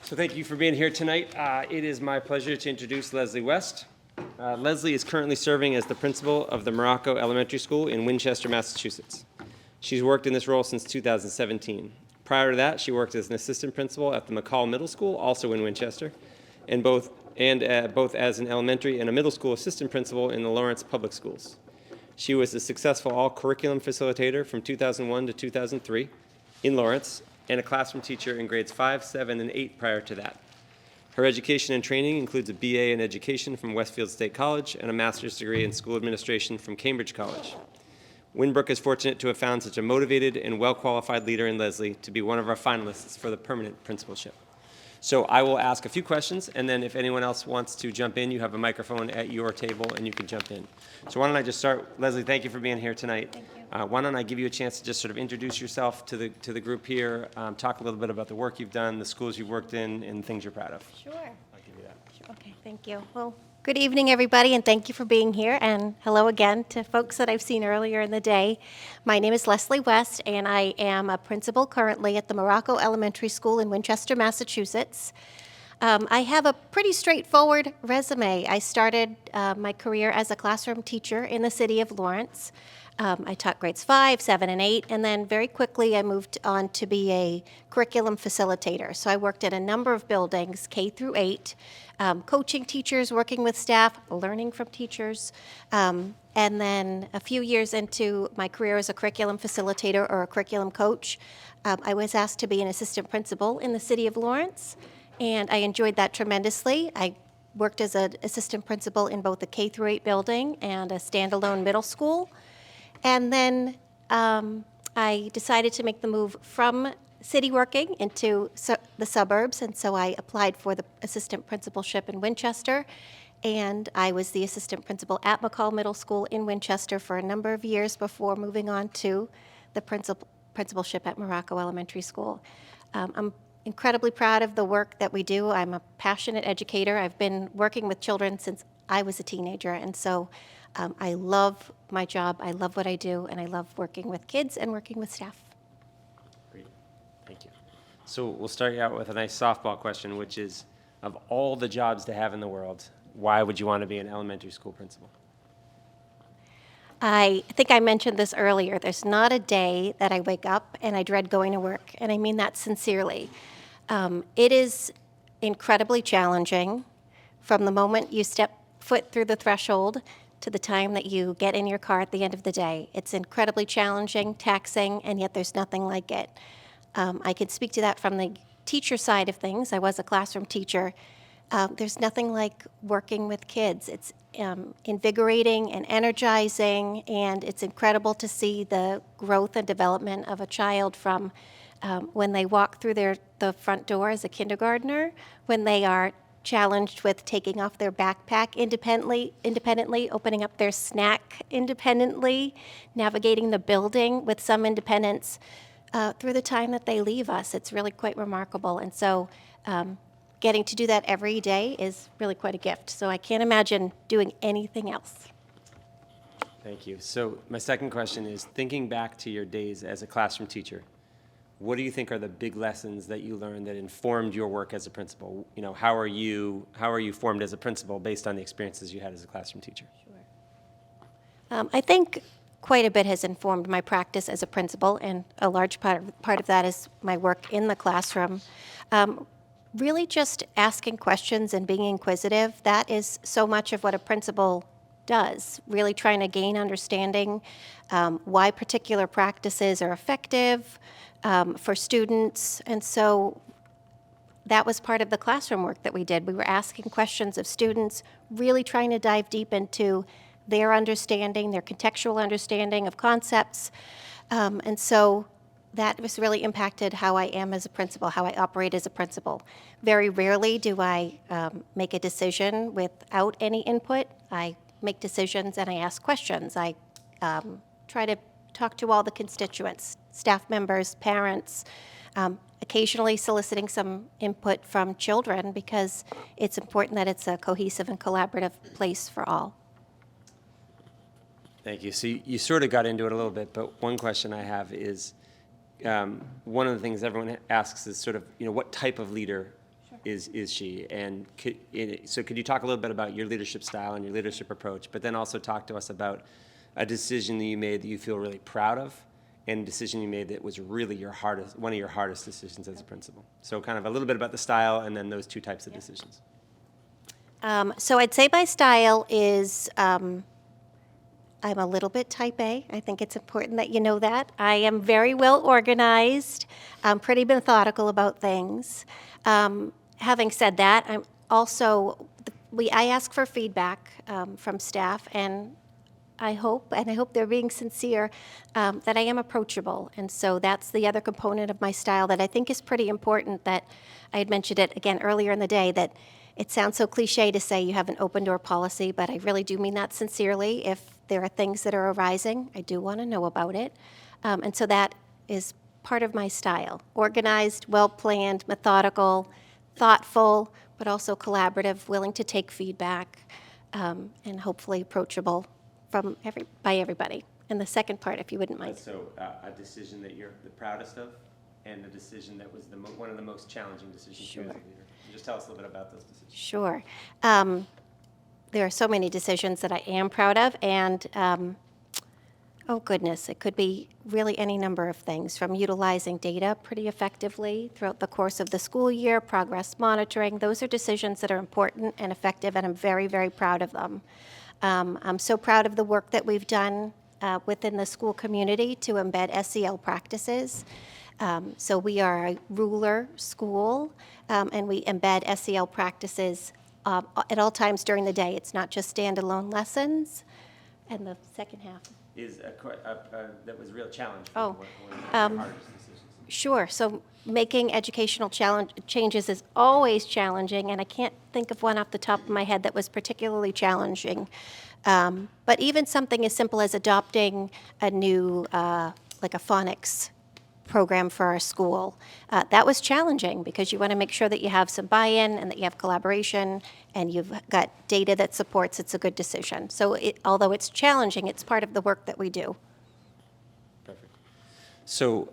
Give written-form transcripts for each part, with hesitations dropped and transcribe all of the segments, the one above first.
So thank you for being here tonight. It is my pleasure to introduce Leslie West. Leslie is currently serving as the principal of the Morocco Elementary School in Winchester, Massachusetts. She's worked in this role since 2017. Prior to that, she worked as an assistant principal at the McCall Middle School, also in Winchester, and both as an elementary and a middle school assistant principal in the Lawrence Public Schools. She was a successful all-curriculum facilitator from 2001 to 2003 in Lawrence, and a classroom teacher in grades 5, 7, and 8 prior to that. Her education and training includes a BA in education from Westfield State College and a master's degree in school administration from Cambridge College. Winn Brook is fortunate to have found such a motivated and well-qualified leader in Leslie to be one of our finalists for the permanent principalship. So I will ask a few questions, and then if anyone else wants to jump in, you have a microphone at your table, and you can jump in. So why don't I just start? Leslie, thank you for being here tonight. Thank you. Why don't I give you a chance to just sort of introduce yourself to the group here, talk a little bit about the work you've done, the schools you've worked in, and things you're proud of. Sure. I'll give you that. Okay, thank you. Well, good evening, everybody, and thank you for being here. And hello again to folks that I've seen earlier in the day. My name is Leslie West, and I am a principal currently at the Morocco Elementary School in Winchester, Massachusetts. I have a pretty straightforward resume. I started my career as a classroom teacher in the city of Lawrence. I taught grades 5, 7, and 8, and then very quickly I moved on to be a curriculum facilitator. So I worked at a number of buildings, K through 8, coaching teachers, working with staff, learning from teachers. And then a few years into my career as a curriculum facilitator or a curriculum coach, I was asked to be an assistant principal in the city of Lawrence, and I enjoyed that tremendously. I worked as an assistant principal in both the K through 8 building and a standalone middle school. And then I decided to make the move from city working into the suburbs, and so I applied for the assistant principalship in Winchester, and I was the assistant principal at McCall Middle School in Winchester for a number of years before moving on to the principalship at Morocco Elementary School. I'm incredibly proud of the work that we do. I'm a passionate educator. I've been working with children since I was a teenager, and so I love my job, I love what I do, and I love working with kids and working with staff. Great. Thank you. So we'll start you out with a nice softball question, which is, of all the jobs to have in the world, why would you want to be an elementary school principal? I think I mentioned this earlier. There's not a day that I wake up and I dread going to work, and I mean that sincerely. It is incredibly challenging from the moment you step foot through the threshold to the time that you get in your car at the end of the day. It's incredibly challenging, taxing, and yet there's nothing like it. I can speak to that from the teacher side of things. I was a classroom teacher. There's nothing like working with kids. It's invigorating and energizing, and it's incredible to see the growth and development of a child from when they walk through the front door as a kindergartner, when they are challenged with taking off their backpack independently, opening up their snack independently, navigating the building with some independence through the time that they leave us. It's really quite remarkable. And so getting to do that every day is really quite a gift. So I can't imagine doing anything else. Thank you. So my second question is, thinking back to your days as a classroom teacher, what do you think are the big lessons that you learned that informed your work as a principal? You know, how are you formed as a principal based on the experiences you had as a classroom teacher? Sure. I think quite a bit has informed my practice as a principal, and a large part of that is my work in the classroom. Really just asking questions and being inquisitive, that is so much of what a principal does, really trying to gain understanding why particular practices are effective for students. And so that was part of the classroom work that we did. We were asking questions of students, really trying to dive deep into their understanding, their contextual understanding of concepts. And so that was really impacted how I am as a principal, how I operate as a principal. Very rarely do I make a decision without any input. I make decisions and I ask questions. I try to talk to all the constituents, staff members, parents, occasionally soliciting some input from children because it's important that it's a cohesive and collaborative place for all. Thank you. So you sort of got into it a little bit, but one question I have is, one of the things everyone asks is sort of, what type of leader is she. And so could you talk a little bit about your leadership style and your leadership approach, but then also talk to us about a decision that you made that you feel really proud of, and a decision you made that was really one of your hardest decisions as a principal. So kind of a little bit about the style and then those two types of decisions. So I'd say my style is, I'm a little bit type A. I think it's important that you know that. I am very well organized. I'm pretty methodical about things. Having said that, I'm also, I ask for feedback from staff, and I hope they're being sincere, that I am approachable. And so that's the other component of my style that I think is pretty important, that I had mentioned it again earlier in the day, that it sounds so cliche to say you have an open door policy, but I really do mean that sincerely. If there are things that are arising, I do want to know about it. And so that is part of my style. Organized, well-planned, methodical, thoughtful, but also collaborative, willing to take feedback, and hopefully approachable by everybody. And the second part, if you wouldn't mind. So a decision that you're the proudest of, and a decision that was one of the most challenging decisions Sure. you as a leader. Just tell us a little bit about those decisions. Sure. There are so many decisions that I am proud of, and oh goodness, it could be really any number of things, from utilizing data pretty effectively throughout the course of the school year, progress monitoring. Those are decisions that are important and effective, and I'm very, very proud of them. I'm so proud of the work that we've done within the school community to embed SEL practices. So we are a ruler school, and we embed SEL practices at all times during the day. It's not just standalone lessons. And the second half. Is that was a real challenge for Oh, one of the hardest decisions. Sure. So making educational changes is always challenging, and I can't think of one off the top of my head that was particularly challenging. But even something as simple as adopting a new, like a phonics program for our school, that was challenging because you want to make sure that you have some buy-in and that you have collaboration and you've got data that supports it's a good decision. So although it's challenging, it's part of the work that we do. Perfect. So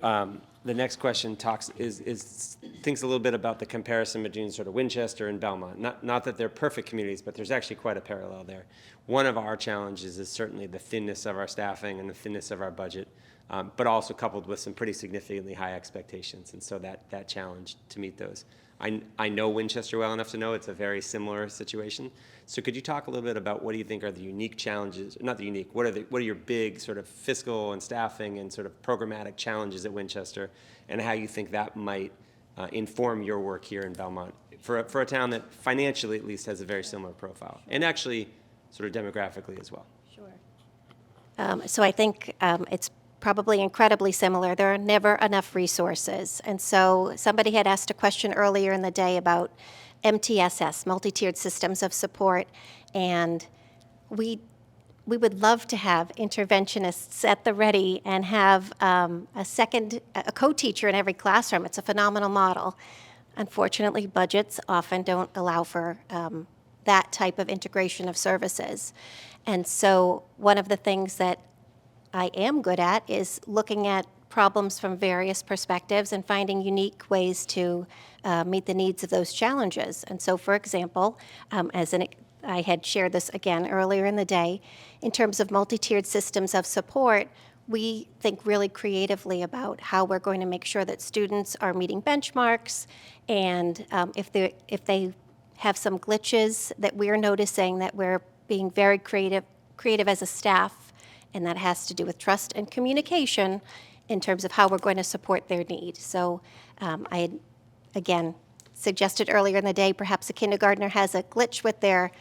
the next question thinks a little bit about the comparison between sort of Winchester and Belmont. Not that they're perfect communities, but there's actually quite a parallel there. One of our challenges is certainly the thinness of our staffing and the thinness of our budget, but also coupled with some pretty significantly high expectations, and so that challenge to meet those. I know Winchester well enough to know it's a very similar situation. So could you talk a little bit about what do you think are the unique challenges, not the unique, what are your big sort of fiscal and staffing and sort of programmatic challenges at Winchester, and how you think that might inform your work here in Belmont for a town that financially at least has a very similar profile, and actually sort of demographically as well? Sure. So I think it's probably incredibly similar. There are never enough resources. And so somebody had asked a question earlier in the day about MTSS, multi-tiered systems of support, and we would love to have interventionists at the ready and have a co-teacher in every classroom. It's a phenomenal model. Unfortunately, budgets often don't allow for that type of integration of services. And so one of the things that I am good at is looking at problems from various perspectives and finding unique ways to meet the needs of those challenges. And so, for example, I had shared this again earlier in the day, in terms of multi-tiered systems of support, we think really creatively about how we're going to make sure that students are meeting benchmarks, and if they have some glitches that we're noticing, that we're being very creative as a staff, and that has to do with trust and communication in terms of how we're going to support their need. So I had, again, suggested earlier in the day, perhaps a kindergartner has a glitch with their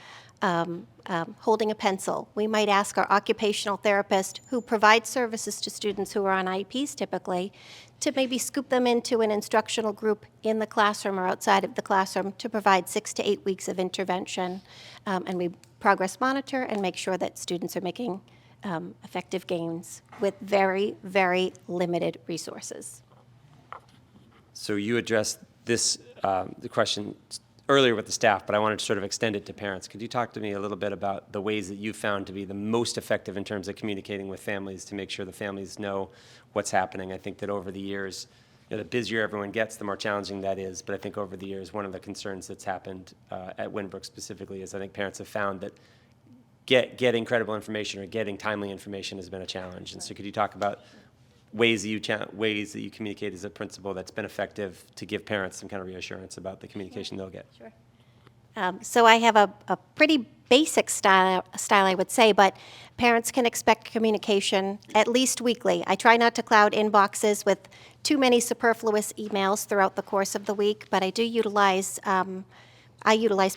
holding a pencil. We might ask our occupational therapist, who provides services to students who are on IEPs typically, to maybe scoop them into an instructional group in the classroom or outside of the classroom to provide 6 to 8 weeks of intervention. And we progress monitor and make sure that students are making effective gains with very, very limited resources. So you addressed the question earlier with the staff, but I wanted to sort of extend it to parents. Could you talk to me a little bit about the ways that you found to be the most effective in terms of communicating with families to make sure the families know what's happening? I think that over the years, the busier everyone gets, the more challenging that is. But I think over the years, one of the concerns that's happened at Brook specifically is I think parents have found that getting credible information or getting timely information has been a challenge. And so could you talk about ways that you communicate as a principal that's been effective to give parents some kind of reassurance about the communication they'll get? Sure. So I have a pretty basic style, I would say, but parents can expect communication at least weekly. I try not to cloud inboxes with too many superfluous emails throughout the course of the week, but I do utilize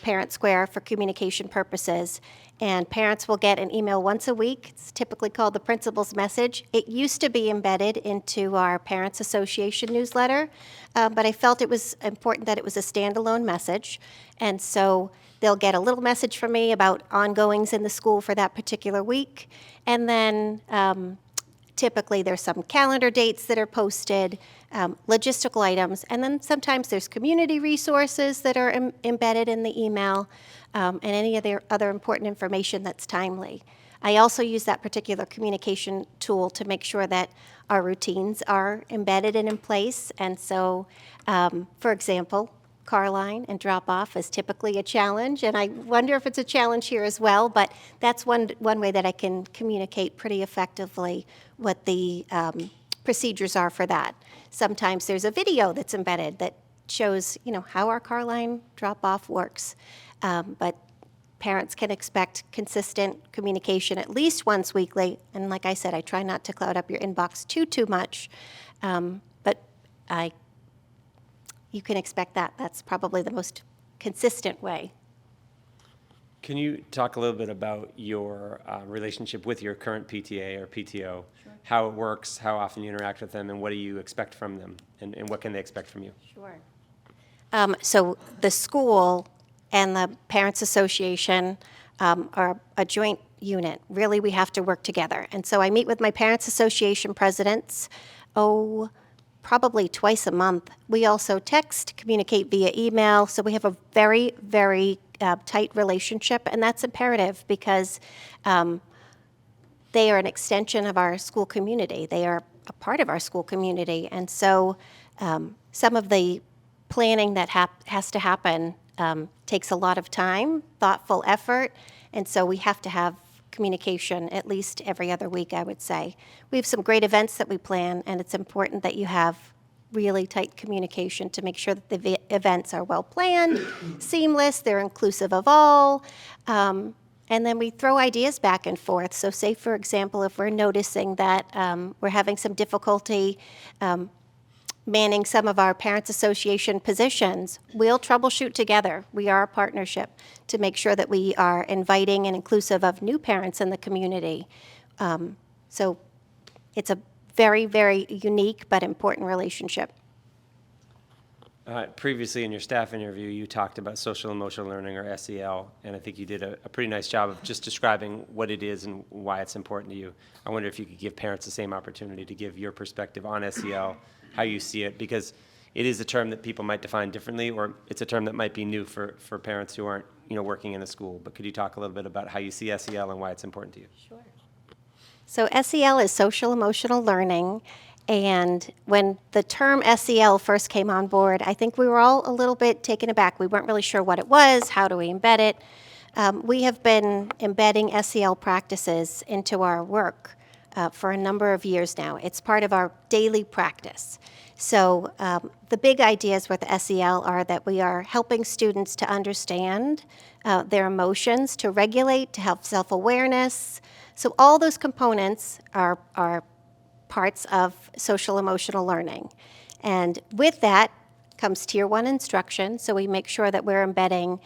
Parent Square for communication purposes, and parents will get an email once a week. It's typically called the principal's message. It used to be embedded into our Parents Association newsletter, but I felt it was important that it was a standalone message, and so they'll get a little message from me about ongoings in the school for that particular week, and then typically there's some calendar dates that are posted, logistical items, and then sometimes there's community resources that are embedded in the email, and any other important information that's timely. I also use that particular communication tool to make sure that our routines are embedded and in place. And so, for example, car line and drop-off is typically a challenge, and I wonder if it's a challenge here as well, but that's one way that I can communicate pretty effectively what the procedures are for that. Sometimes there's a video that's embedded that shows, how our car line drop-off works, but parents can expect consistent communication at least once weekly, and like I said, I try not to cloud up your inbox too much, but you can expect that. That's probably the most consistent way. Can you talk a little bit about your relationship with your current PTA or PTO, Sure. how it works, how often you interact with them, and what do you expect from them, and what can they expect from you? Sure. So the school and the Parents Association are a joint unit. Really, we have to work together. And so I meet with my Parents Association presidents, probably twice a month. We also text, communicate via email, so we have a very, very tight relationship, and that's imperative because they are an extension of our school community. They are a part of our school community, and so some of the planning that has to happen takes a lot of time, thoughtful effort, and so we have to have communication at least every other week, I would say. We have some great events that we plan, and it's important that you have really tight communication to make sure that the events are well planned, seamless, they're inclusive of all, and then we throw ideas back and forth. So say, for example, if we're noticing that we're having some difficulty manning some of our Parents Association positions, we'll troubleshoot together. We are a partnership to make sure that we are inviting and inclusive of new parents in the community. So it's a very, very unique but important relationship. Previously in your staff interview, you talked about social emotional learning, or SEL, and I think you did a pretty nice job of just describing what it is and why it's important to you. I wonder if you could give parents the same opportunity to give your perspective on SEL, how you see it, because it is a term that people might define differently, or it's a term that might be new for parents who aren't working in a school. But could you talk a little bit about how you see SEL and why it's important to you? Sure. So SEL is social emotional learning, and when the term SEL first came on board, I think we were all a little bit taken aback. We weren't really sure what it was, how do we embed it. We have been embedding SEL practices into our work for a number of years now. It's part of our daily practice. So the big ideas with SEL are that we are helping students to understand their emotions, to regulate, to have self-awareness. So all those components are parts of social emotional learning. And with that comes Tier 1 instruction, so we make sure that we're embedding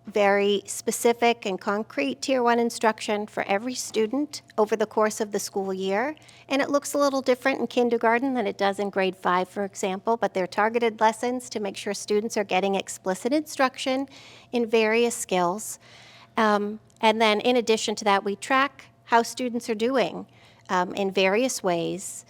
very specific and concrete Tier 1 instruction for every student over the course of the school year. And it looks a little different in kindergarten than it does in grade 5, for example, but they're targeted lessons to make sure students are getting explicit instruction in various skills. And then in addition to that, we track how students are doing in various ways.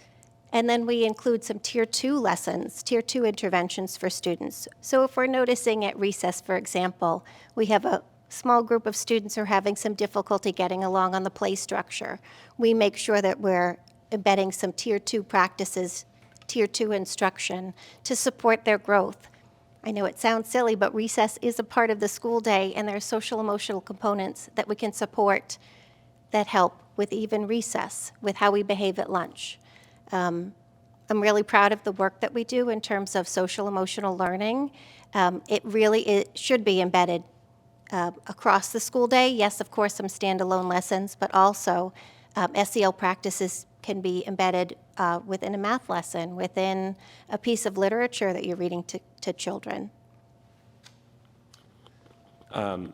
And then we include some Tier 2 lessons, Tier 2 interventions for students. So if we're noticing at recess, for example, we have a small group of students who are having some difficulty getting along on the play structure, we make sure that we're embedding some Tier 2 practices Tier 2 instruction to support their growth. I know it sounds silly, but recess is a part of the school day, and there are social emotional components that we can support that help with even recess, with how we behave at lunch. I'm really proud of the work that we do in terms of social emotional learning. It should be embedded across the school day. Yes, of course, some standalone lessons, but also SEL practices can be embedded within a math lesson, within a piece of literature that you're reading to children.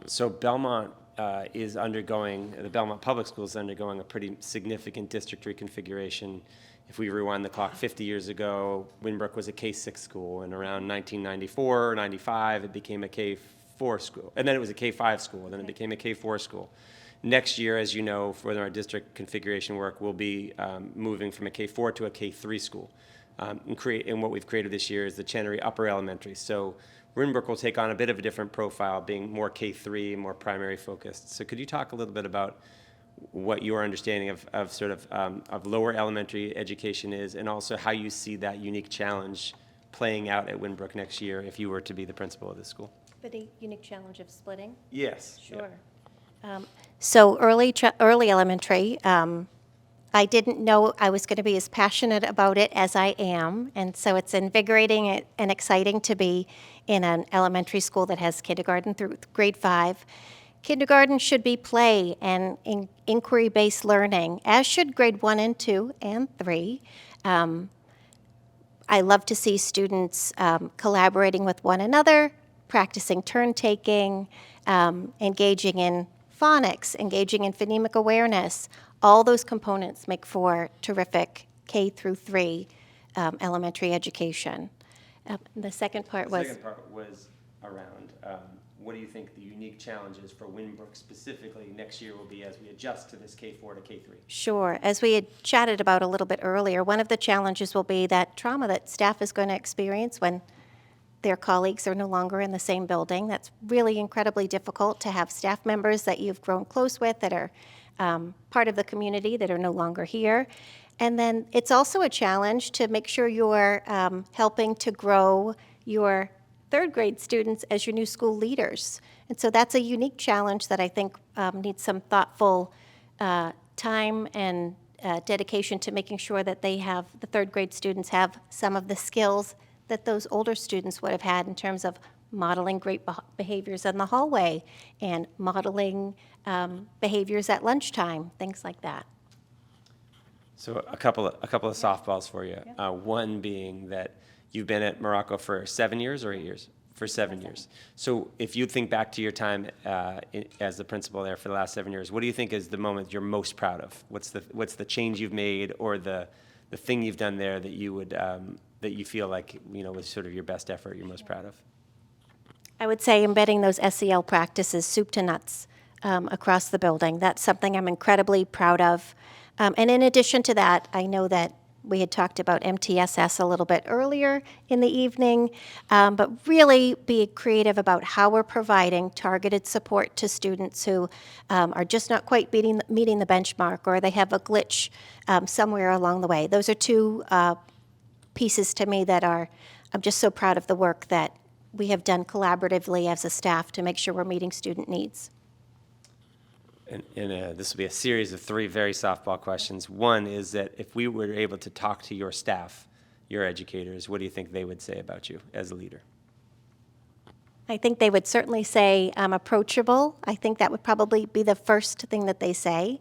So Belmont the Belmont Public Schools is undergoing a pretty significant district reconfiguration. If we rewind the clock 50 years ago, Brook was a K-6 school, and around 1994 or 95, it became a K-4 school. And then it was a K-5 school, and then it became a K-4 school. Next year, as you know, for our district configuration work, we'll be moving from a K-4 to a K-3 school. And what we've created this year is the Chenery Upper Elementary. So Brook will take on a bit of a different profile, being more K-3, more primary focused. So could you talk a little bit about what your understanding of lower elementary education is, and also how you see that unique challenge playing out at Brook next year if you were to be the principal of this school? For the unique challenge of splitting? Yes. Sure. So early elementary, I didn't know I was going to be as passionate about it as I am, and so it's invigorating and exciting to be in an elementary school that has kindergarten through grade 5. Kindergarten should be play and inquiry-based learning, as should grade 1 and 2 and 3. I love to see students collaborating with one another, practicing turn-taking, engaging in phonics, engaging in phonemic awareness. All those components make for terrific K through 3 elementary education. The second part was around what do you think the unique challenges for Brook specifically next year will be as we adjust to this K-4 to K-3? Sure. As we had chatted about a little bit earlier, one of the challenges will be that trauma that staff is going to experience when their colleagues are no longer in the same building. That's really incredibly difficult to have staff members that you've grown close with that are part of the community that are no longer here. And then it's also a challenge to make sure you're helping to grow your third grade students as your new school leaders. And so that's a unique challenge that I think needs some thoughtful time and dedication to making sure that the third grade students have some of the skills that those older students would have had in terms of modeling great behaviors in the hallway and modeling behaviors at lunchtime, things like that. So a couple of softballs for you. Yeah. One being that you've been at Morocco for 7 years or 8 years? For 7 years. So if you think back to your time as the principal there for the last 7 years, what do you think is the moment you're most proud of? What's the change you've made, or the thing you've done there that you would that you feel like was sort of your best effort, you're most proud of? I would say embedding those SEL practices, soup to nuts, across the building. That's something I'm incredibly proud of. And in addition to that, I know that we had talked about MTSS a little bit earlier in the evening, but really be creative about how we're providing targeted support to students who are just not quite meeting the benchmark, or they have a glitch somewhere along the way. Those are two pieces to me that I'm just so proud of the work that we have done collaboratively as a staff to make sure we're meeting student needs. And this will be a series of 3 very softball questions. One is that if we were able to talk to your staff, your educators, what do you think they would say about you as a leader? I think they would certainly say I'm approachable. I think that would probably be the first thing that they say.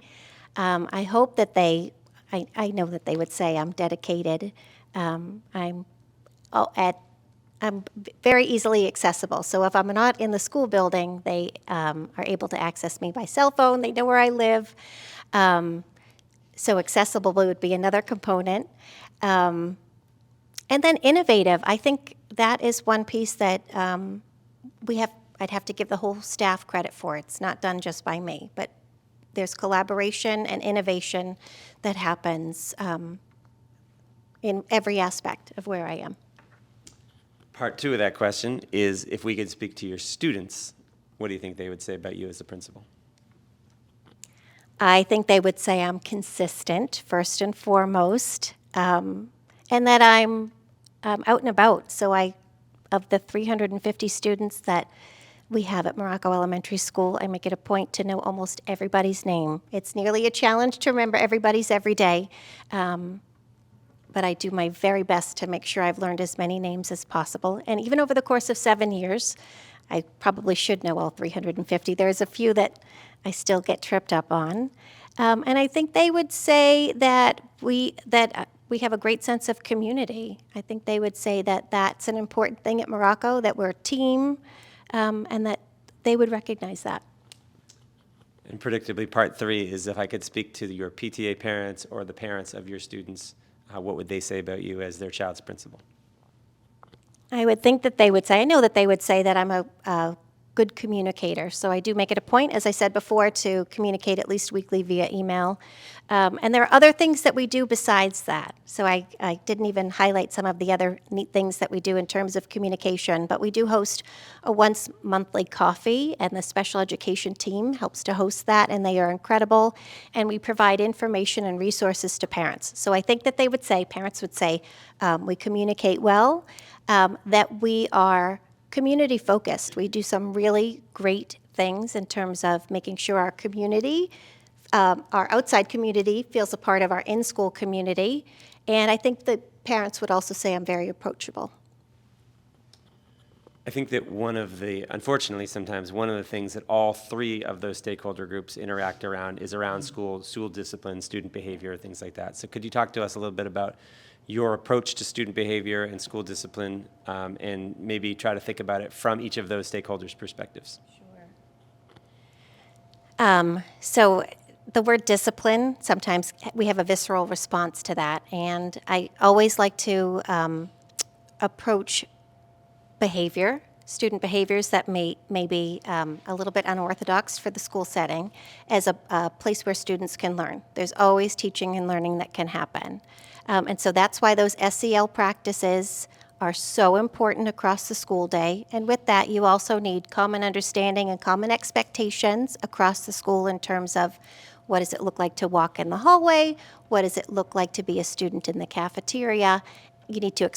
I hope that I know that they would say I'm dedicated. I'm very easily accessible. So if I'm not in the school building, they are able to access me by cell phone. They know where I live. So accessible would be another component. And then innovative. I think that is one piece that I'd have to give the whole staff credit for. It's not done just by me, but there's collaboration and innovation that happens in every aspect of where I am. Part 2 of that question is, if we could speak to your students, what do you think they would say about you as a principal? I think they would say I'm consistent, first and foremost, and and that I'm out and about. So of the 350 students that we have at Morocco Elementary School, I make it a point to know almost everybody's name. It's nearly a challenge to remember everybody's every day, but I do my very best to make sure I've learned as many names as possible. And even over the course of 7 years, I probably should know all 350. There's a few that I still get tripped up on. And I think they would say that we have a great sense of community. I think they would say that that's an important thing at Morocco, that we're a team, and that they would recognize that. And predictably, part 3 is if I could speak to your PTA parents or the parents of your students, what would they say about you as their child's principal? I would think that they would say, I know that they would say that I'm a good communicator. So I do make it a point, as I said before, to communicate at least weekly via email. And there are other things that we do besides that. So I didn't even highlight some of the other neat things that we do in terms of communication. But we do host a once monthly coffee, and the special education team helps to host that, and they are incredible. And we provide information and resources to parents. So I think that parents would say, we communicate well, that we are community focused. We do some really great things in terms of making sure our community, our outside community, feels a part of our in-school community. And I think the parents would also say I'm very approachable. I think that unfortunately sometimes, one of the things that all 3 of those stakeholder groups interact around is around school discipline, student behavior, things like that. So could you talk to us a little bit about your approach to student behavior and school discipline, and maybe try to think about it from each of those stakeholders' perspectives? So the word discipline, sometimes we have a visceral response to that. And I always like to approach student behaviors that may be a little bit unorthodox for the school setting, as a place where students can learn. There's always teaching and learning that can happen. And so that's why those SEL practices are so important across the school day. And with that, you also need common understanding and common expectations across the school in terms of what does it look like to walk in the hallway, what does it look like to be a student in the cafeteria. You need to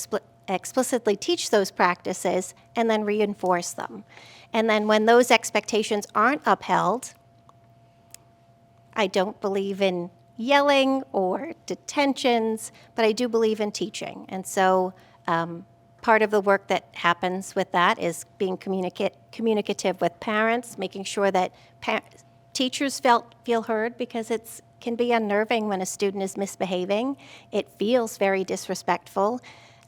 explicitly teach those practices and then reinforce them. And then when those expectations aren't upheld, I don't believe in yelling or detentions, but I do believe in teaching. And so part of the work that happens with that is being communicative with parents, making sure that teachers feel heard, because it can be unnerving when a student is misbehaving. It feels very disrespectful.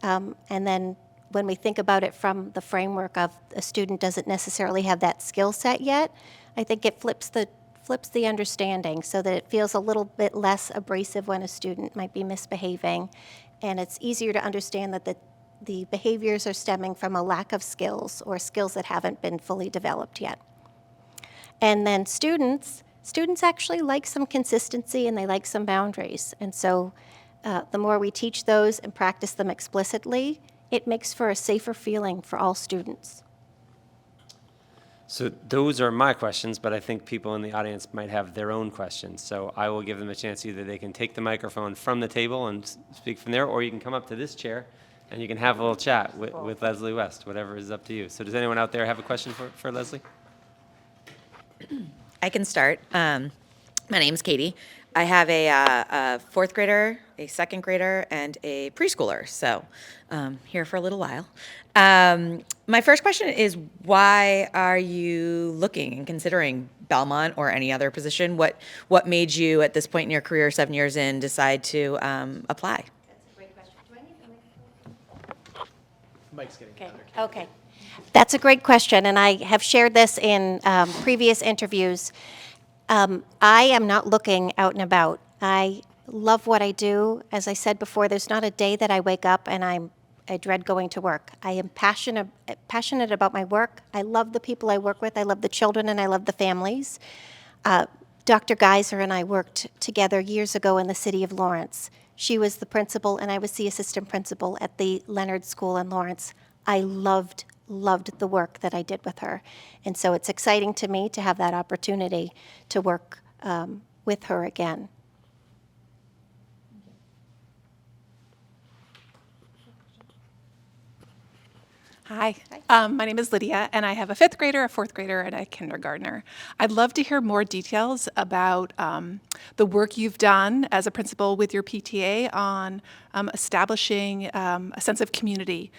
And then when we think about it from the framework of a student doesn't necessarily have that skill set yet, I think it flips the understanding so that it feels a little bit less abrasive when a student might be misbehaving. And it's easier to understand that the behaviors are stemming from a lack of skills or skills that haven't been fully developed yet. And then students actually like some consistency and they like some boundaries. And so the more we teach those and practice them explicitly, it makes for a safer feeling for all students. So those are my questions, but I think people in the audience might have their own questions. So I will give them a chance. Either they can take the microphone from the table and speak from there, or you can come up to this chair and you can have a little chat with Leslie West, whatever is up to you. So does anyone out there have a question for Leslie? I can start. My name's Katie. I have a 4th grader, a 2nd grader, and a preschooler, so here for a little while. My first question is, why are you looking and considering Belmont or any other position? What made you, at this point in your career, 7 years in, decide to apply? That's a great question. Do I need the microphone? Mike's getting Okay. That's a great question, and I have shared this in previous interviews. I am not looking out and about. I love what I do. As I said before, there's not a day that I wake up and I dread going to work. I am passionate about my work. I love the people I work with. I love the children and I love the families. Dr. Geiser and I worked together years ago in the city of Lawrence. She was the principal and I was the assistant principal at the Leonard School in Lawrence. I loved the work that I did with her. And so it's exciting to me to have that opportunity to work with her again. Hi, my name is Lydia, and I have a fifth grader, a fourth grader, and a kindergartner. I'd love to hear more details about the work you've done as a principal with your PTA on establishing a sense of community,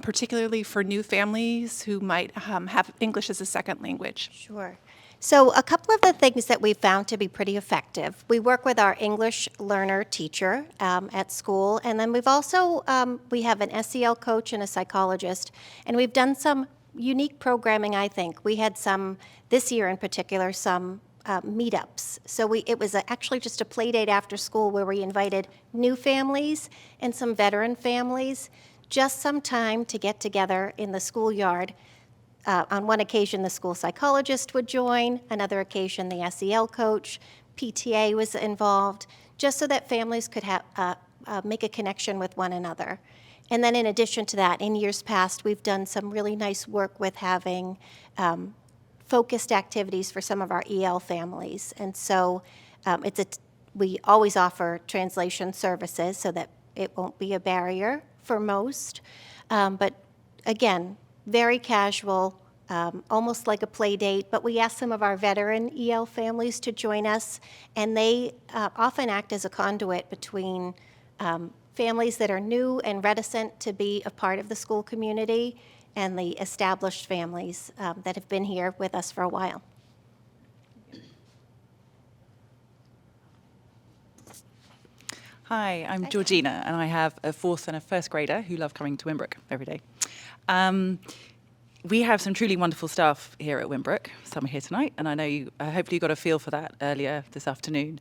particularly for new families who might have English as a second language. Sure. So a couple of the things that we found to be pretty effective. We work with our English learner teacher at school, and then we've also, we have an SEL coach and a psychologist, and we've done some unique programming, I think. We had some, this year in particular, some meetups. So it was actually just a play date after school where we invited new families and some veteran families, just some time to get together in the schoolyard. On one occasion, the school psychologist would join. Another occasion, the SEL coach, PTA was involved, just so that families could make a connection with one another. And then in addition to that, in years past, we've done some really nice work with having focused activities for some of our EL families. And so we always offer translation services so that it won't be a barrier for most. But again, very casual, almost like a play date, but we ask some of our veteran EL families to join us, and they often act as a conduit between families that are new and reticent to be a part of the school community and the established families that have been here with us for a while. Hi, I'm Georgina, and I have a fourth and a first grader who love coming to Winnbrook every day. We have some truly wonderful staff here at Winnbrook. Some are here tonight, and I know hopefully you got a feel for that earlier this afternoon.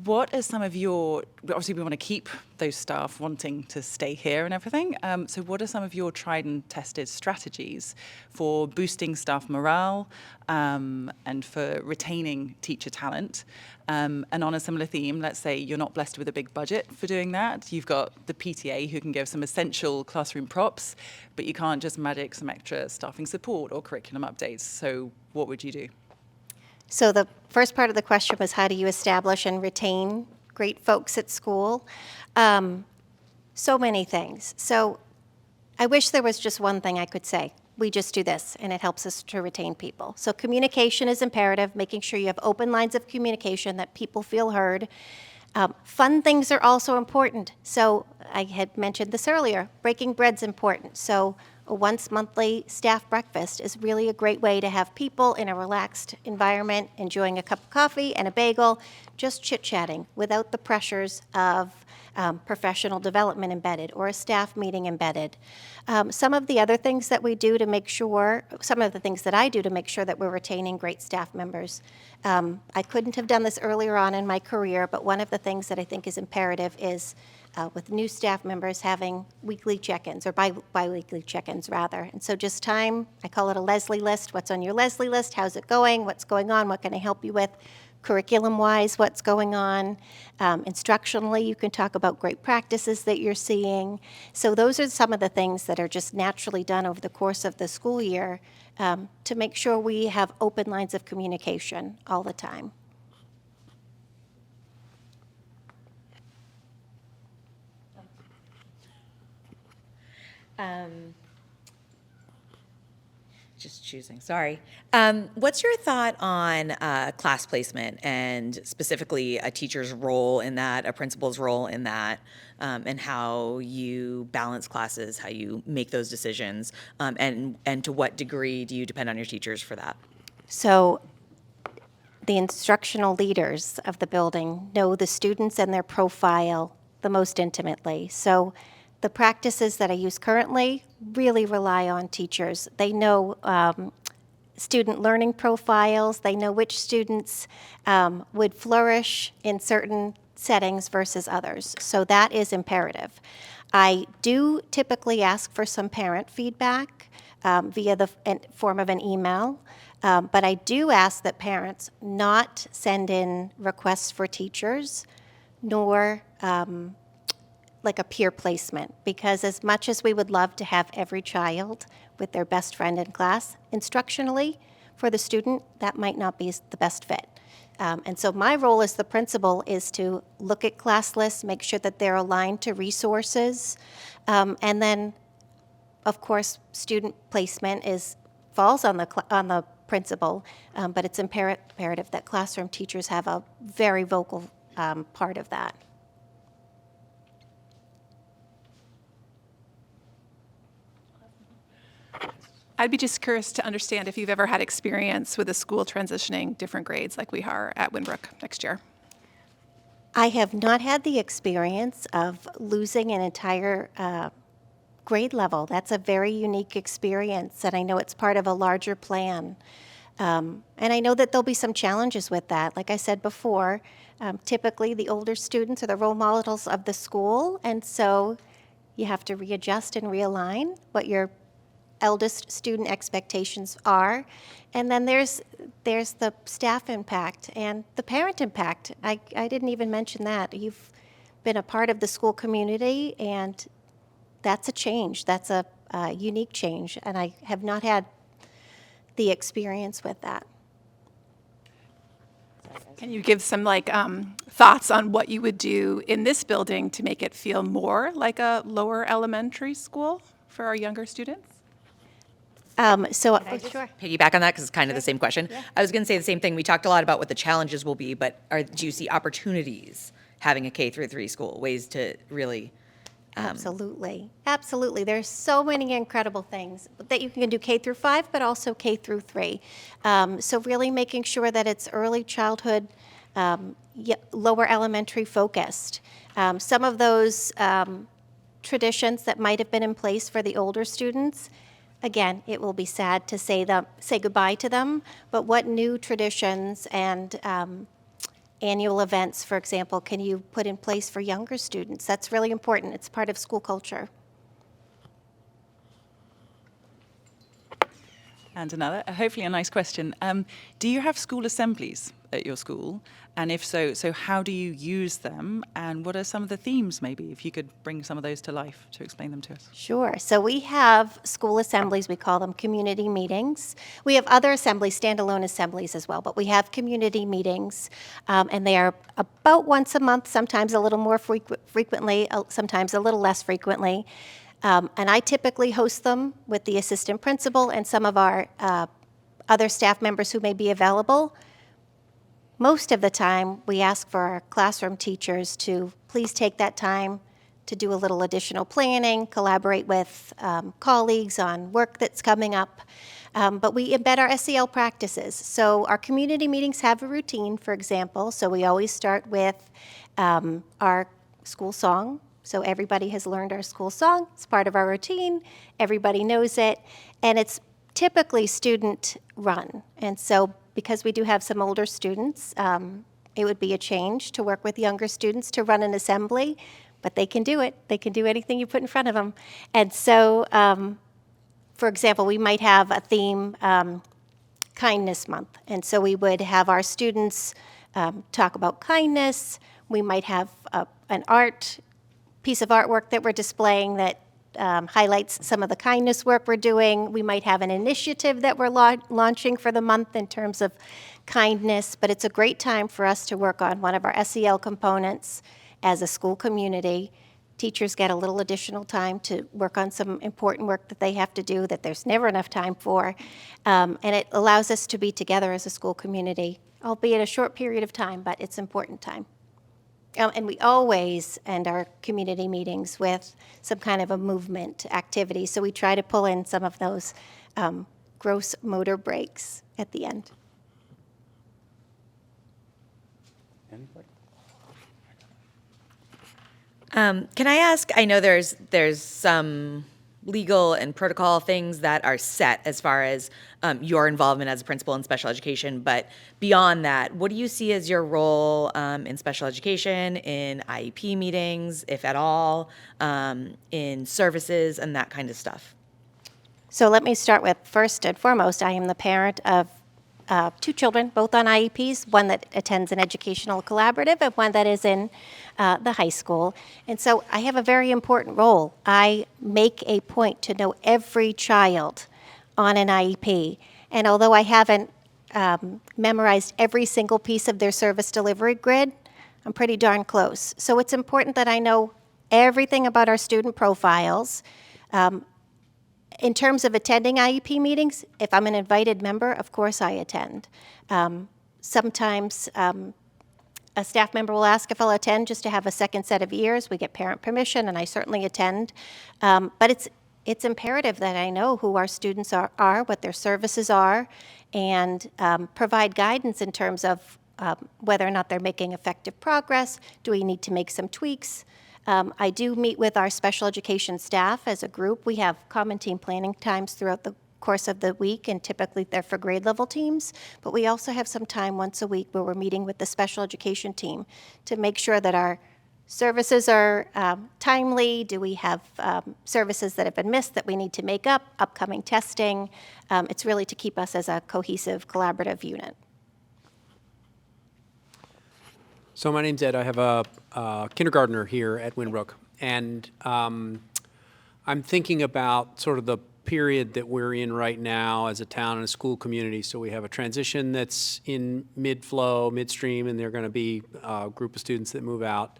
What are some of your, obviously we want to keep those staff wanting to stay here and everything, so what are some of your tried and tested strategies for boosting staff morale and for retaining teacher talent? And on a similar theme, let's say you're not blessed with a big budget for doing that. You've got the PTA who can give some essential classroom props, but you can't just magic some extra staffing support or curriculum updates. So what would you do? So the first part of the question was, how do you establish and retain great folks at school? So many things. So I wish there was just one thing I could say. We just do this, and it helps us to retain people. So communication is imperative, making sure you have open lines of communication, that people feel heard. Fun things are also important. So I had mentioned this earlier. Breaking bread's important. So a once monthly staff breakfast is really a great way to have people in a relaxed environment, enjoying a cup of coffee and a bagel, just chit-chatting without the pressures of professional development embedded or a staff meeting embedded. Some of the other things that we do to make sure, some of the things that I do to make sure that we're retaining great staff members. I couldn't have done this earlier on in my career, but one of the things that I think is imperative is with new staff members having weekly check-ins, or bi-weekly check-ins rather. And so just time, I call it a Leslie list. What's on your Leslie list? How's it going? What's going on? What can I help you with? Curriculum-wise, what's going on? Instructionally, you can talk about great practices that you're seeing. So those are some of the things that are just naturally done over the course of the school year to make sure we have open lines of communication all the time. Just choosing, sorry. What's your thought on class placement and specifically a teacher's role in that, a principal's role in that, and how you balance classes, how you make those decisions, and to what degree do you depend on your teachers for that? So the instructional leaders of the building know the students and their profile the most intimately. So the practices that I use currently really rely on teachers. They know student learning profiles. They know which students would flourish in certain settings versus others. So that is imperative. I do typically ask for some parent feedback via the form of an email. But I do ask that parents not send in requests for teachers, nor like a peer placement, because as much as we would love to have every child with their best friend in class, instructionally, for the student, that might not be the best fit. And so my role as the principal is to look at class lists, make sure that they're aligned to resources, and then Of course, student placement falls on the principal, but it's imperative that classroom teachers have a very vocal part of that. I'd be just curious to understand if you've ever had experience with a school transitioning different grades like we are at Winn Brook next year. I have not had the experience of losing an entire grade level. That's a very unique experience, and I know it's part of a larger plan. And I know that there'll be some challenges with that. Like I said before, typically the older students are the role models of the school, and so you have to readjust and realign what your eldest student expectations are. And then there's the staff impact and the parent impact. I didn't even mention that. You've been a part of the school community, and that's a change. That's a unique change, and I have not had the experience with that. Can you give some thoughts on what you would do in this building to make it feel more like a lower elementary school for our younger students? Sure. Piggyback on that because it's kind of the same question. I was going to say the same thing. We talked a lot about what the challenges will be, but do you see opportunities having a K through 3 school, ways to really? Absolutely. Absolutely. There's so many incredible things that you can do K through 5, but also K through 3. So really making sure that it's early childhood, lower elementary focused. Some of those traditions that might have been in place for the older students, again, it will be sad to say goodbye to them, but what new traditions and annual events, for example, can you put in place for younger students? That's really important. It's part of school culture. And another, hopefully a nice question. Do you have school assemblies at your school? And if so, how do you use them? And what are some of the themes, maybe, if you could bring some of those to life to explain them to us? Sure. So we have school assemblies. We call them community meetings. We have other assemblies, standalone assemblies as well, but we have community meetings, and they are about once a month, sometimes a little more frequently, sometimes a little less frequently. And I typically host them with the assistant principal and some of our other staff members who may be available. Most of the time, we ask for our classroom teachers to please take that time to do a little additional planning, collaborate with colleagues on work that's coming up. But we embed our SEL practices. So our community meetings have a routine, for example. So we always start with our school song. So everybody has learned our school song. It's part of our routine. Everybody knows it. And it's typically student run. And so because we do have some older students, it would be a change to work with younger students to run an assembly, but they can do it. They can do anything you put in front of them. And so, for example, we might have a theme, Kindness Month. And so we would have our students talk about kindness. We might have an piece of artwork that we're displaying that highlights some of the kindness work we're doing. We might have an initiative that we're launching for the month in terms of kindness, but it's a great time for us to work on one of our SEL components as a school community. Teachers get a little additional time to work on some important work that they have to do that there's never enough time for, and it allows us to be together as a school community, albeit a short period of time, but it's important time. And we always end our community meetings with some kind of a movement activity. So we try to pull in some of those gross motor breaks at the end. Can I ask, I know there's some legal and protocol things that are set as far as your involvement as a principal in special education, but beyond that, what do you see as your role in special education, in IEP meetings, if at all, in services and that kind of stuff? So let me start with, first and foremost, I am the parent of 2 children, both on IEPs, one that attends an educational collaborative and one that is in the high school. And so I have a very important role. I make a point to know every child on an IEP. And although I haven't memorized every single piece of their service delivery grid, I'm pretty darn close. So it's important that I know everything about our student profiles. In terms of attending IEP meetings, if I'm an invited member, of course I attend. Sometimes a staff member will ask if I'll attend just to have a second set of ears. We get parent permission, and I certainly attend. But it's imperative that I know who our students are, what their services are, and provide guidance in terms of whether or not they're making effective progress. Do we need to make some tweaks? I do meet with our special education staff as a group. We have common team planning times throughout the course of the week, and typically they're for grade level teams. But we also have some time once a week where we're meeting with the special education team to make sure that our services are timely. Do we have services that have been missed that we need to make up, upcoming testing? It's really to keep us as a cohesive, collaborative unit. So my name's Ed. I have a kindergartner here at Winn Brook, and I'm thinking about sort of the period that we're in right now as a town and a school community. So we have a transition that's in mid-flow, midstream, and there are going to be a group of students that move out.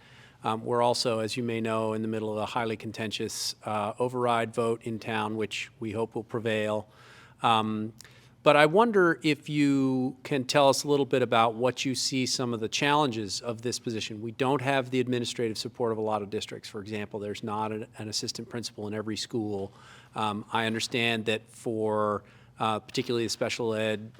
We're also, as you may know, in the middle of a highly contentious override vote in town, which we hope will prevail. But I wonder if you can tell us a little bit about what you see some of the challenges of this position. We don't have the administrative support of a lot of districts. For example, there's not an assistant principal in every school. I understand that for particularly the special ed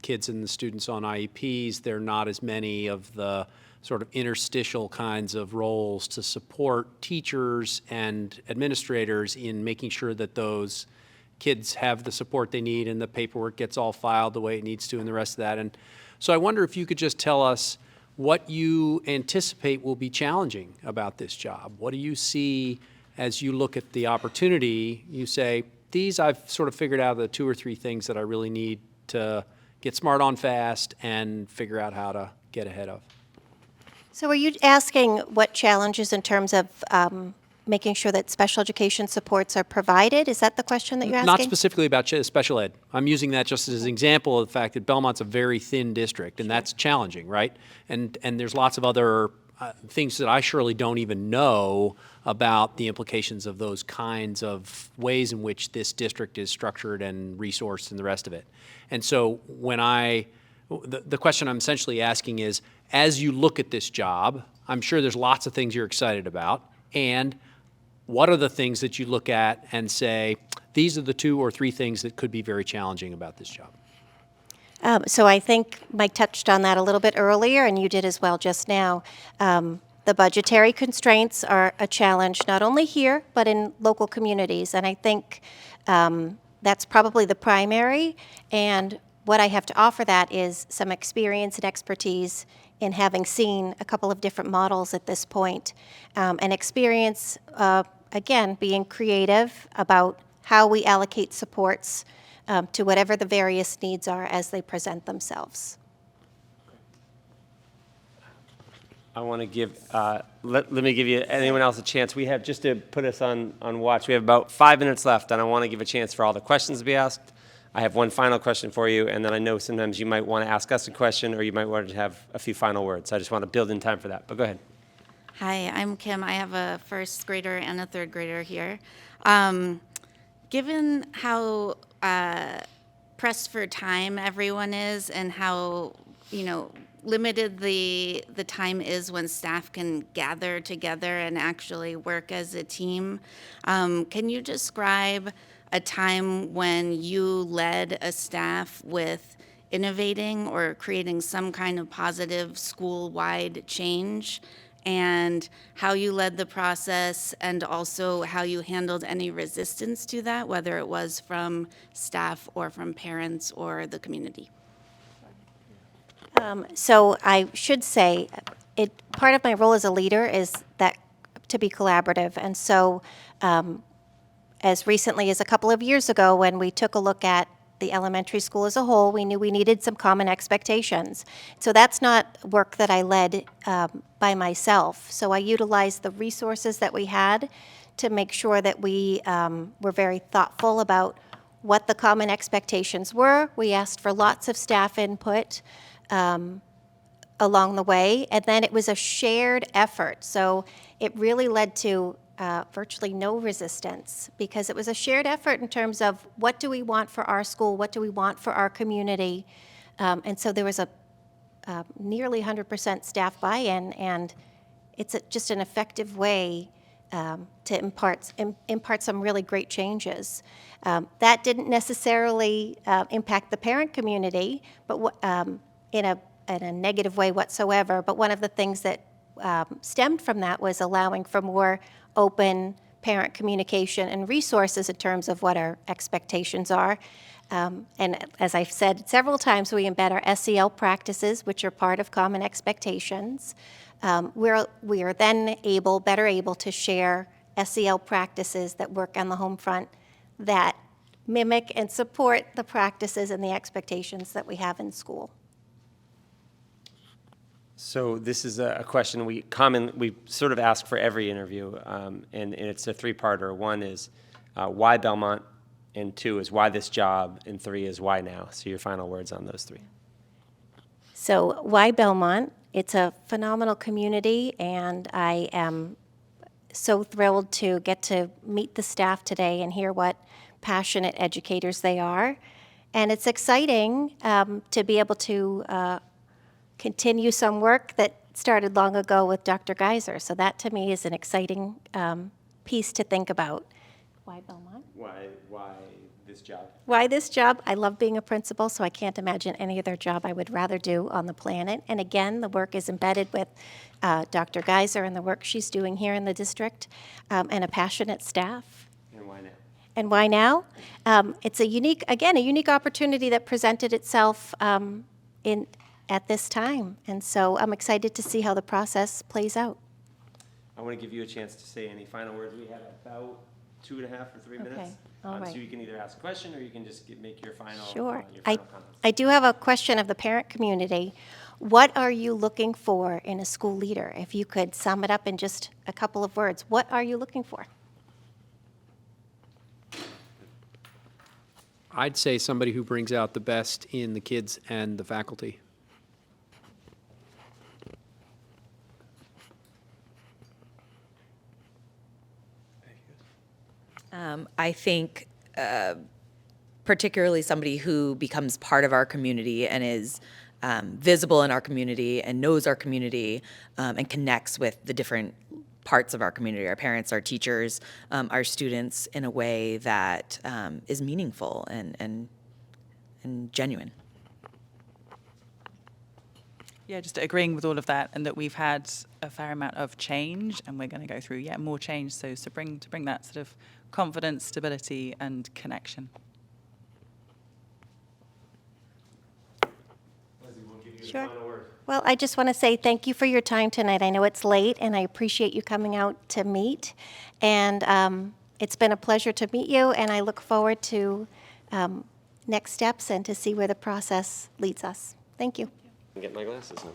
kids and the students on IEPs, there are not as many of the sort of interstitial kinds of roles to support teachers and administrators in making sure that those kids have the support they need and the paperwork gets all filed the way it needs to and the rest of that. And so I wonder if you could just tell us what you anticipate will be challenging about this job. What do you see as you look at the opportunity? You say, these I've sort of figured out the 2 or 3 things that I really need to get smart on fast and figure out how to get ahead of. So are you asking what challenges in terms of making sure that special education supports are provided? Is that the question that you're asking? Not specifically about special ed. I'm using that just as an example of the fact that Belmont's a very thin district, and that's challenging, right? And there's lots of other things that I surely don't even know about the implications of those kinds of ways in which this district is structured and resourced and the rest of it. And so when the question I'm essentially asking is, as you look at this job, I'm sure there's lots of things you're excited about, and what are the things that you look at and say, these are the 2 or 3 things that could be very challenging about this job? So I think Mike touched on that a little bit earlier, and you did as well just now. The budgetary constraints are a challenge not only here, but in local communities. And I think that's probably the primary. And what I have to offer that is some experience and expertise in having seen a couple of different models at this point. And experience, again, being creative about how we allocate supports to whatever the various needs are as they present themselves. I want to give, let me give you, anyone else a chance. We have, just to put us on watch, we have about 5 minutes left, and I want to give a chance for all the questions to be asked. I have one final question for you, and then I know sometimes you might want to ask us a question, or you might want to have a few final words. I just want to build in time for that, but go ahead. Hi, I'm Kim. I have a 1st grader and a 3rd grader here. Given how pressed for time everyone is and how, limited the time is when staff can gather together and actually work as a team, can you describe a time when you led a staff with innovating or creating some kind of positive school-wide change, and how you led the process, and also how you handled any resistance to that, whether it was from staff or from parents or the community? So I should say, part of my role as a leader is that to be collaborative. And so as recently as a couple of years ago, when we took a look at the elementary school as a whole, we knew we needed some common expectations. So that's not work that I led by myself. So I utilized the resources that we had to make sure that we were very thoughtful about what the common expectations were. We asked for lots of staff input along the way, and then it was a shared effort. So it really led to virtually no resistance, because it was a shared effort in terms of what do we want for our school, what do we want for our community. And so there was a nearly 100% staff buy-in, and it's just an effective way to impart some really great changes. That didn't necessarily impact the parent community, but in a negative way whatsoever. But one of the things that stemmed from that was allowing for more open parent communication and resources in terms of what our expectations are. And as I've said several times, we embed our SEL practices, which are part of common expectations. We are then better able to share SEL practices that work on the home front that mimic and support the practices and the expectations that we have in school. So this is a question we sort of ask for every interview, and it's a three-parter. One is why Belmont, and two is why this job, and three is why now. So your final words on those three. So why Belmont? It's a phenomenal community, and I am so thrilled to get to meet the staff today and hear what passionate educators they are. And it's exciting to be able to continue some work that started long ago with Dr. Geiser. So that to me is an exciting piece to think about. Why Belmont? Why this job? Why this job? I love being a principal, so I can't imagine any other job I would rather do on the planet. And again, the work is embedded with Dr. Geiser and the work she's doing here in the district, and a passionate staff. And why now? And why now? It's a unique opportunity that presented itself at this time. And so I'm excited to see how the process plays out. I want to give you a chance to say any final words. We have about 2.5 or 3 minutes. Okay, all right. So you can either ask a question or you can just make your final, Sure. your final comments. I do have a question of the parent community. What are you looking for in a school leader? If you could sum it up in just a couple of words, what are you looking for? I'd say somebody who brings out the best in the kids and the faculty. I think particularly somebody who becomes part of our community and is visible in our community and knows our community and connects with the different parts of our community, our parents, our teachers, our students, in a way that is meaningful and genuine. Yeah, just agreeing with all of that, and that we've had a fair amount of change, and we're going to go through yet more change. So to bring that sort of confidence, stability, and connection. Leslie, we'll give you Sure. the final word. Well, I just want to say thank you for your time tonight. I know it's late, and I appreciate you coming out to meet. And it's been a pleasure to meet you, and I look forward to next steps and to see where the process leads us. Thank you. Get my glasses on.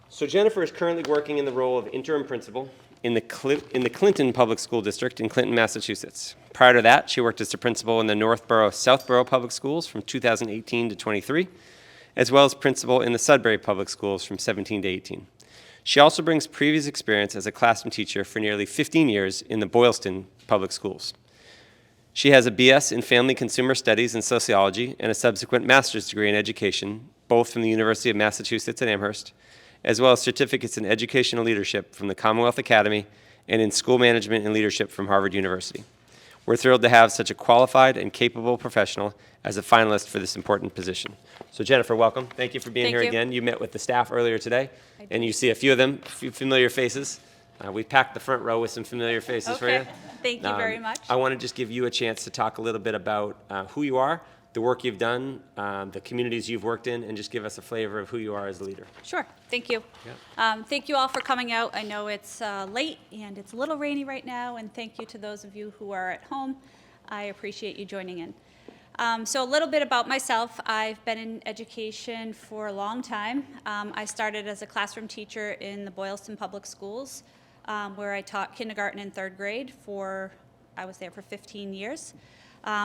So Jennifer is currently working in the role of interim principal in the Clinton Public School District in Clinton, Massachusetts. Prior to that, she worked as the principal in the Northborough, Southborough Public Schools from 2018 to 23, as well as principal in the Sudbury Public Schools from 17 to 18. She also brings previous experience as a classroom teacher for nearly 15 years in the Boylston Public Schools. She has a BS in Family Consumer Studies and Sociology and a subsequent master's degree in education, both from the University of Massachusetts at Amherst, as well as certificates in educational leadership from the Commonwealth Academy and in school management and leadership from Harvard University. We're thrilled to have such a qualified and capable professional as a finalist for this important position. So Jennifer, welcome. Thank you for being here again. You met with the staff earlier today, and you see a few of them, familiar faces. We packed the front row with some familiar faces for you. Thank you very much. I want to just give you a chance to talk a little bit about who you are, the work you've done, the communities you've worked in, and just give us a flavor of who you are as a leader. Sure, thank you. Thank you all for coming out. I know it's late and it's a little rainy right now, and thank you to those of you who are at home. I appreciate you joining in. So a little bit about myself. I've been in education for a long time. I started as a classroom teacher in the Boylston Public Schools, where I taught kindergarten and third grade I was there for 15 years.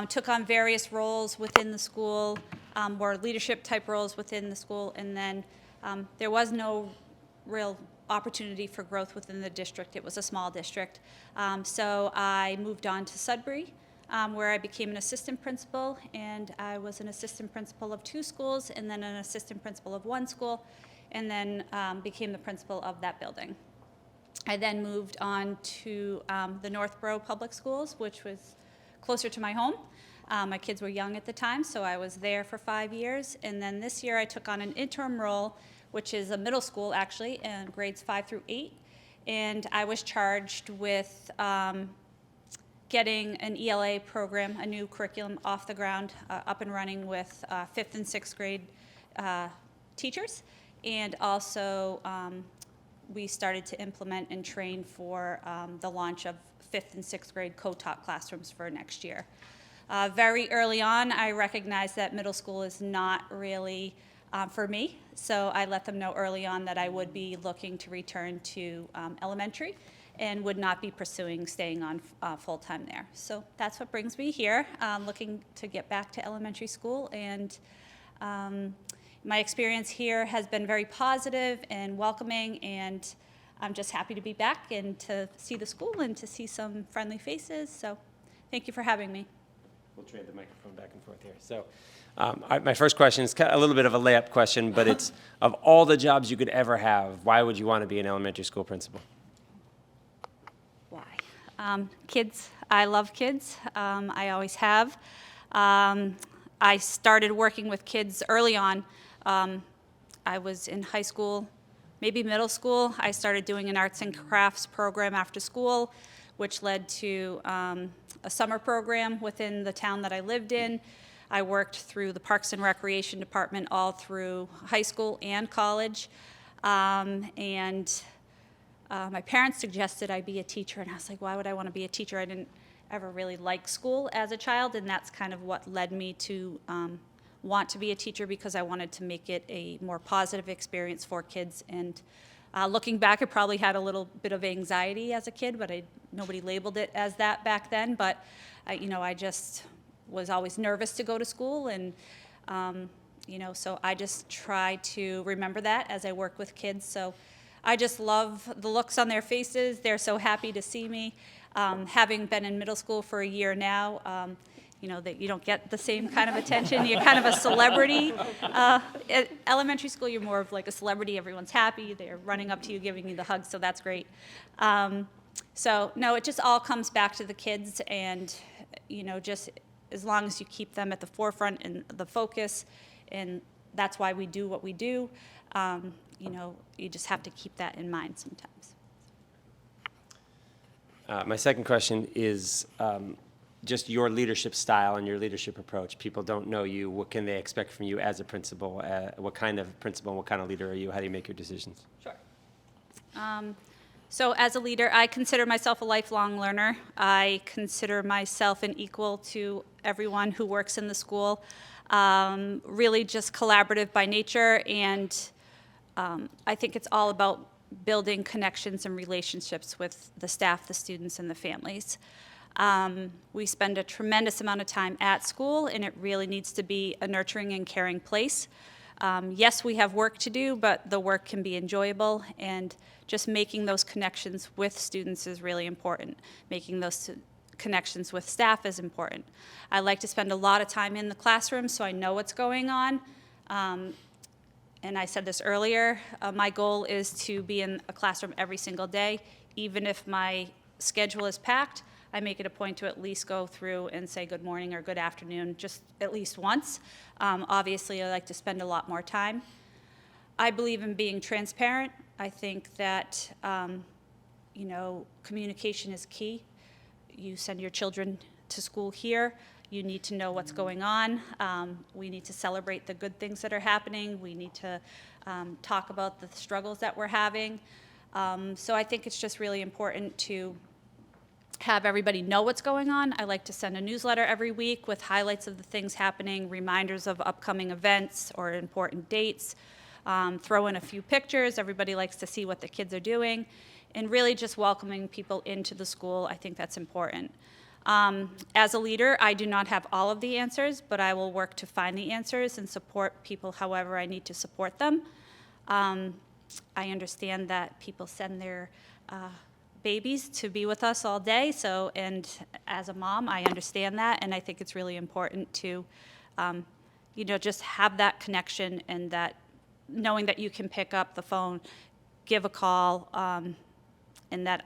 Took on various roles within the school, more leadership type roles within the school, and then there was no real opportunity for growth within the district. It was a small district. So I moved on to Sudbury, where I became an assistant principal, and I was an assistant principal of 2 schools, and then an assistant principal of 1 school, and then became the principal of that building. I then moved on to the Northborough Public Schools, which was closer to my home. My kids were young at the time, so I was there for 5 years. And then this year I took on an interim role, which is a middle school actually, in grades 5 through 8. And I was charged with getting an ELA program, a new curriculum off the ground, up and running with 5th and 6th grade teachers. And also we started to implement and train for the launch of 5th and 6th grade co-taught classrooms for next year. Very early on, I recognized that middle school is not really for me, so I let them know early on that I would be looking to return to elementary and would not be pursuing staying on full-time there. So that's what brings me here, looking to get back to elementary school. And my experience here has been very positive and welcoming, and I'm just happy to be back and to see the school and to see some friendly faces. So thank you for having me. We'll trade the microphone back and forth here. So my first question is a little bit of a layup question, but it's, of all the jobs you could ever have, why would you want to be an elementary school principal? Why? Kids. I love kids. I always have. I started working with kids early on. I was in high school, maybe middle school. I started doing an arts and crafts program after school, which led to a summer program within the town that I lived in. I worked through the Parks and Recreation Department all through high school and college. My parents suggested I be a teacher, and I was like, why would I want to be a teacher? I didn't ever really like school as a child, and that's kind of what led me to want to be a teacher, because I wanted to make it a more positive experience for kids. And looking back, I probably had a little bit of anxiety as a kid, but nobody labeled it as that back then. But I just was always nervous to go to school, and so I just try to remember that as I work with kids. So I just love the looks on their faces. They're so happy to see me. Having been in middle school for a year now, that you don't get the same kind of attention. You're kind of a celebrity. At elementary school, you're more of like a celebrity. Everyone's happy. They're running up to you, giving you the hug, so that's great. So no, it just all comes back to the kids, and just as long as you keep them at the forefront and the focus, and that's why we do what we do, you just have to keep that in mind sometimes. My second question is just your leadership style and your leadership approach. People don't know you. What can they expect from you as a principal? What kind of principal and what kind of leader are you? How do you make your decisions? Sure. So as a leader, I consider myself a lifelong learner. I consider myself an equal to everyone who works in the school. Really just collaborative by nature, and I think it's all about building connections and relationships with the staff, the students, and the families. We spend a tremendous amount of time at school, and it really needs to be a nurturing and caring place. Yes, we have work to do, but the work can be enjoyable, and just making those connections with students is really important. Making those connections with staff is important. I like to spend a lot of time in the classroom so I know what's going on. And I said this earlier, my goal is to be in a classroom every single day. Even if my schedule is packed, I make it a point to at least go through and say good morning or good afternoon just at least once. Obviously, I like to spend a lot more time. I believe in being transparent. I think that, communication is key. You send your children to school here. You need to know what's going on. We need to celebrate the good things that are happening. We need to talk about the struggles that we're having. So I think it's just really important to have everybody know what's going on. I like to send a newsletter every week with highlights of the things happening, reminders of upcoming events or important dates, throw in a few pictures. Everybody likes to see what the kids are doing, and really just welcoming people into the school. I think that's important. As a leader, I do not have all of the answers, but I will work to find the answers and support people however I need to support them. I understand that people send their babies to be with us all day, so, and as a mom, I understand that, and I think it's really important to, just have that connection and that knowing that you can pick up the phone, give a call, and that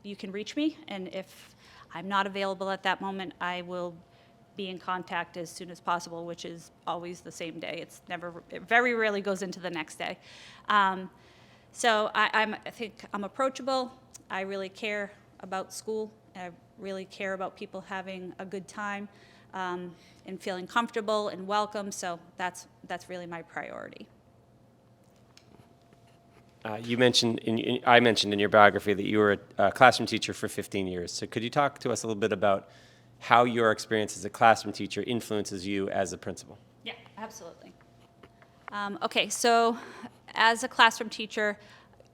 you can reach me, and if I'm not available at that moment, I will be in contact as soon as possible, which is always the same day. It very rarely goes into the next day. So I think I'm approachable. I really care about school. I really care about people having a good time and feeling comfortable and welcome. So that's really my priority. You mentioned, I mentioned in your biography that you were a classroom teacher for 15 years. So could you talk to us a little bit about how your experience as a classroom teacher influences you as a principal? Yeah, absolutely. Okay, so as a classroom teacher,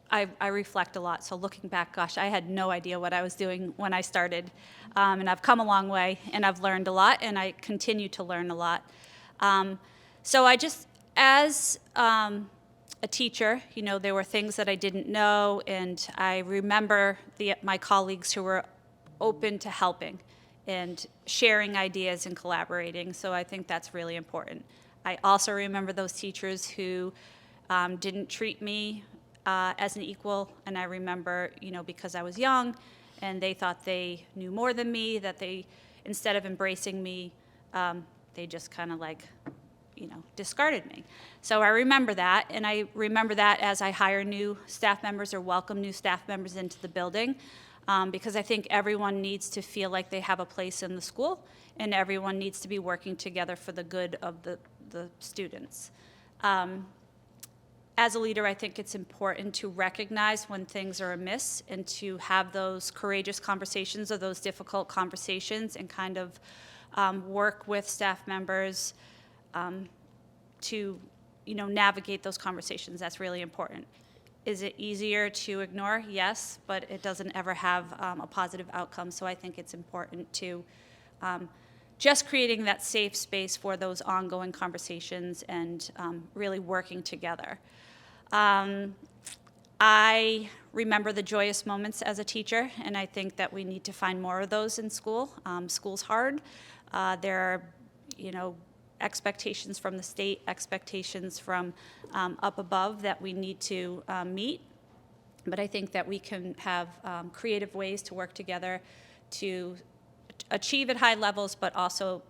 I reflect a lot. So looking back, gosh, I had no idea what I was doing when I started. And I've come a long way, and I've learned a lot, and I continue to learn a lot. So I just, as a teacher, there were things that I didn't know, and I remember my colleagues who were open to helping and sharing ideas and collaborating. So I think that's really important. I also remember those teachers who didn't treat me as an equal, and I remember, because I was young and they thought they knew more than me, that instead of embracing me, they just kind of discarded me. So I remember that, and I remember that as I hire new staff members or welcome new staff members into the building, because I think everyone needs to feel like they have a place in the school, and everyone needs to be working together for the good of the students. As a leader, I think it's important to recognize when things are amiss and to have those courageous conversations or those difficult conversations and kind of work with staff members to navigate those conversations. That's really important. Is it easier to ignore? Yes, but it doesn't ever have a positive outcome. So I think it's important to just creating that safe space for those ongoing conversations and really working together. I remember the joyous moments as a teacher, and I think that we need to find more of those in school. School's hard. There are, expectations from the state, expectations from up above that we need to meet. But I think that we can have creative ways to work together to achieve at high levels, but also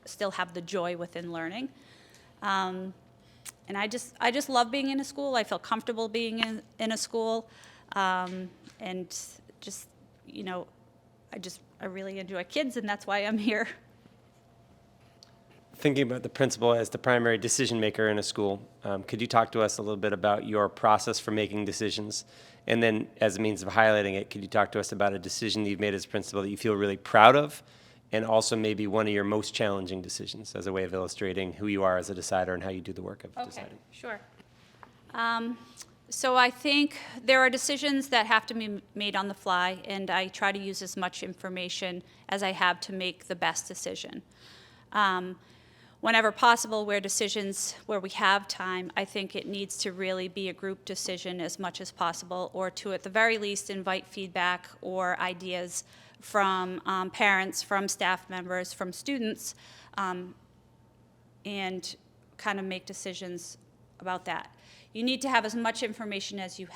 still have the joy within learning. And I just love being in a school. I feel comfortable being in a school. And just, I really enjoy kids, and that's why I'm here. Thinking about the principal as the primary decision maker in a school, could you talk to us a little bit about your process for making decisions? And then as a means of highlighting it, could you talk to us about a decision that you've made as principal that you feel really proud of, and also maybe one of your most challenging decisions as a way of illustrating who you are as a decider and how you do the work of deciding? Sure. So I think there are decisions that have to be made on the fly, and I try to use as much information as I have to make the best decision. Whenever possible, where we have time, I think it needs to really be a group decision as much as possible, or to at the very least invite feedback or ideas from parents, from staff members, from students, and kind of make decisions about that. You need to have as much information as you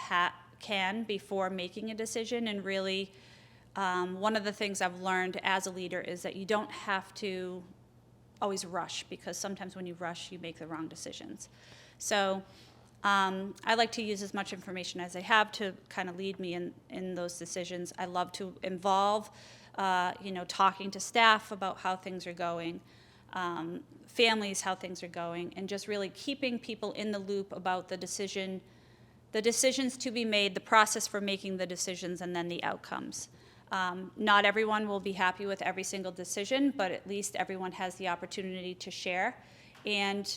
can before making a decision, and really one of the things I've learned as a leader is that you don't have to always rush, because sometimes when you rush, you make the wrong decisions. So I like to use as much information as I have to kind of lead me in those decisions. I love to involve, talking to staff about how things are going, families how things are going, and just really keeping people in the loop about the decisions to be made, the process for making the decisions, and then the outcomes. Not everyone will be happy with every single decision, but at least everyone has the opportunity to share. And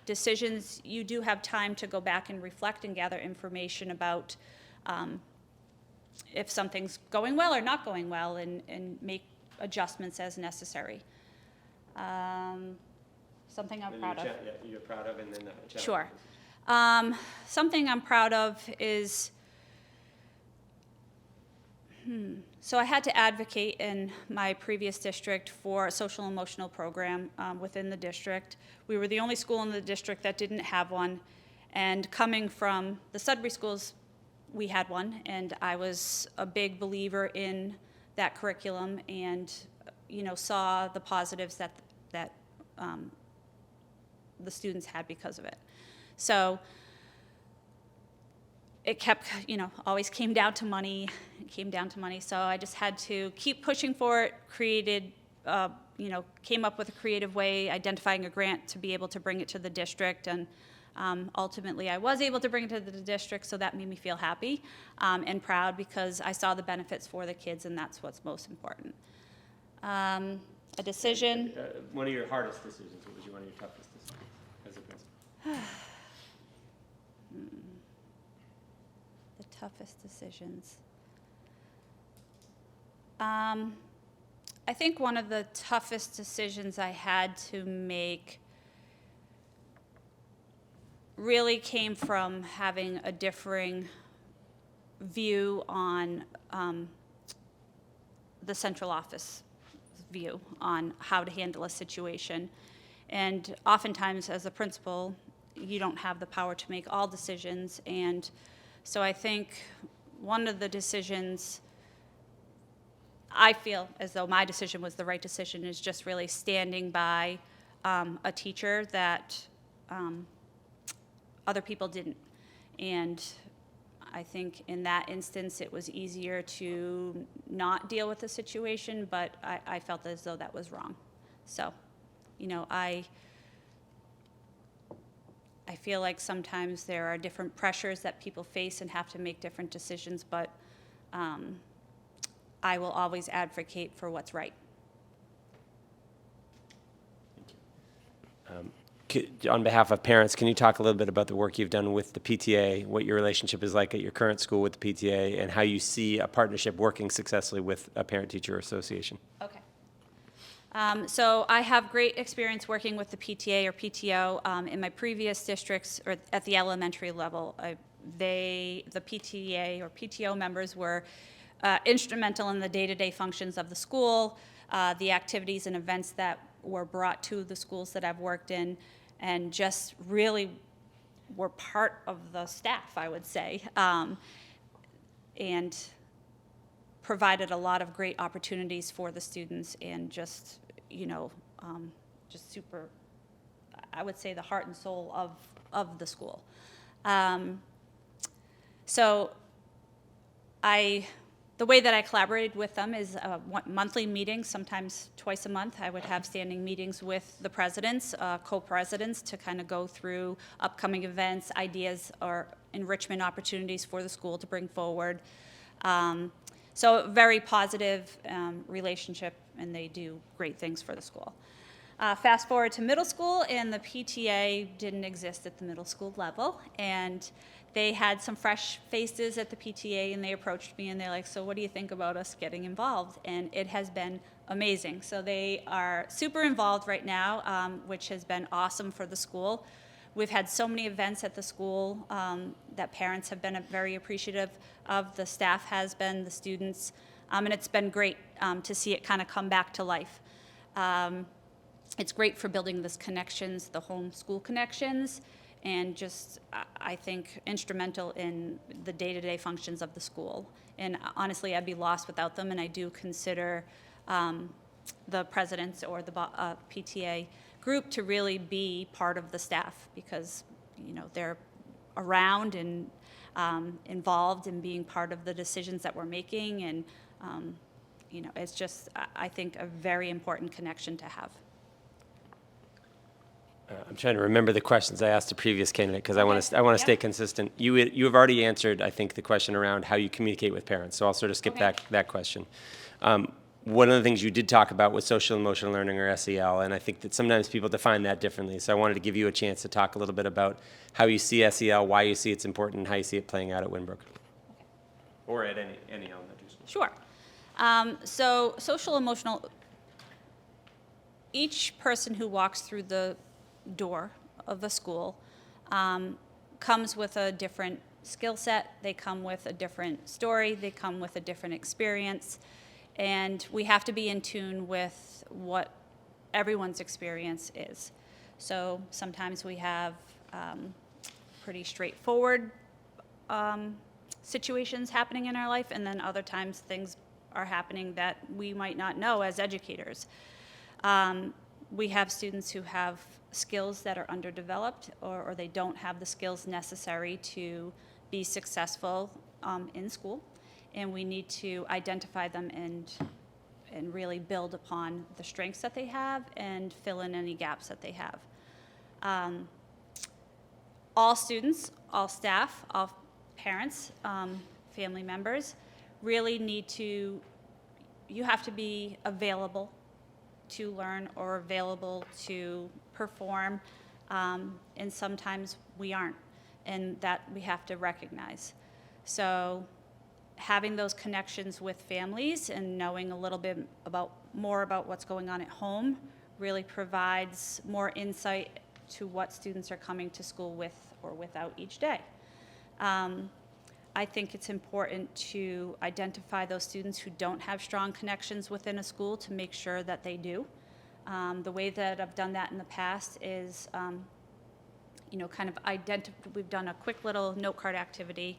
decisions, you do have time to go back and reflect and gather information about if something's going well or not going well, and make adjustments as necessary. Something I'm proud of. You're proud of, and then Sure. Something I'm proud of is, so I had to advocate in my previous district for a social emotional program within the district. We were the only school in the district that didn't have one. And coming from the Sudbury schools, we had one, and I was a big believer in that curriculum and, saw the positives that the students had because of it. So it kept, always came down to money. It came down to money. So I just had to keep pushing for it, came up with a creative way, identifying a grant to be able to bring it to the district. And ultimately, I was able to bring it to the district, so that made me feel happy and proud because I saw the benefits for the kids, and that's what's most important. A decision. One of your hardest decisions, what was one of your toughest decisions as a principal? The toughest decisions. I think one of the toughest decisions I had to make really came from having a differing view on the central office view on how to handle a situation. And oftentimes as a principal, you don't have the power to make all decisions. And so I think one of the decisions I feel as though my decision was the right decision is just really standing by a teacher that other people didn't. And I think in that instance, it was easier to not deal with the situation, but I felt as though that was wrong. So, I feel like sometimes there are different pressures that people face and have to make different decisions, but I will always advocate for what's right. On behalf of parents, can you talk a little bit about the work you've done with the PTA, what your relationship is like at your current school with the PTA, and how you see a partnership working successfully with a parent-teacher association? Okay. So I have great experience working with the PTA or PTO in my previous districts or at the elementary level. The PTA or PTO members were instrumental in the day-to-day functions of the school, the activities and events that were brought to the schools that I've worked in, and just really were part of the staff, I would say, and provided a lot of great opportunities for the students and just, just super, I would say, the heart and soul of the school. So the way that I collaborated with them is monthly meetings, sometimes twice a month. I would have standing meetings with the presidents, co-presidents, to kind of go through upcoming events, ideas, or enrichment opportunities for the school to bring forward. So very positive relationship, and they do great things for the school. Fast forward to middle school, and the PTA didn't exist at the middle school level, and they had some fresh faces at the PTA, and they approached me and they're like, so what do you think about us getting involved? And it has been amazing. So they are super involved right now, which has been awesome for the school. We've had so many events at the school that parents have been very appreciative of, the staff has been, the students, and it's been great to see it kind of come back to life. It's great for building those connections, the home school connections, and just, I think, instrumental in the day-to-day functions of the school. And honestly, I'd be lost without them, and I do consider the presidents or the PTA group to really be part of the staff because, they're around and involved in being part of the decisions that we're making, and, it's just, I think, a very important connection to have. I'm trying to remember the questions I asked the previous candidate because I want to Yep. stay consistent. You have already answered, I think, the question around how you communicate with parents. So I'll sort of skip Okay. that question. One of the things you did talk about was social emotional learning, or SEL, and I think that sometimes people define that differently. So I wanted to give you a chance to talk a little bit about how you see SEL, why you see it's important, and how you see it playing out at Winn, or at any elementary school. Sure. So social emotional, each person who walks through the door of the school comes with a different skill set, they come with a different story, they come with a different experience, and we have to be in tune with what everyone's experience is. So sometimes we have pretty straightforward situations happening in our life, and then other times things are happening that we might not know as educators. We have students who have skills that are underdeveloped, or they don't have the skills necessary to be successful in school, and we need to identify them and really build upon the strengths that they have and fill in any gaps that they have. All students, all staff, all parents, family members really need to, you have to be available to learn or available to perform, and sometimes we aren't, and that we have to recognize. So having those connections with families and knowing a little bit more about what's going on at home really provides more insight to what students are coming to school with or without each day. I think it's important to identify those students who don't have strong connections within a school to make sure that they do. The way that I've done that in the past is, kind of we've done a quick little note card activity,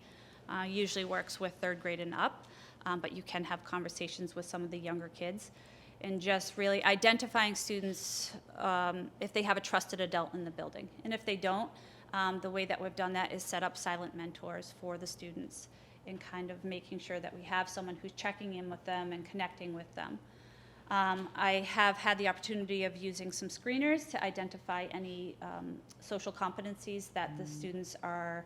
usually works with 3rd grade and up, but you can have conversations with some of the younger kids, and just really identifying students if they have a trusted adult in the building. And if they don't, the way that we've done that is set up silent mentors for the students and kind of making sure that we have someone who's checking in with them and connecting with them. I have had the opportunity of using some screeners to identify any social competencies that the students are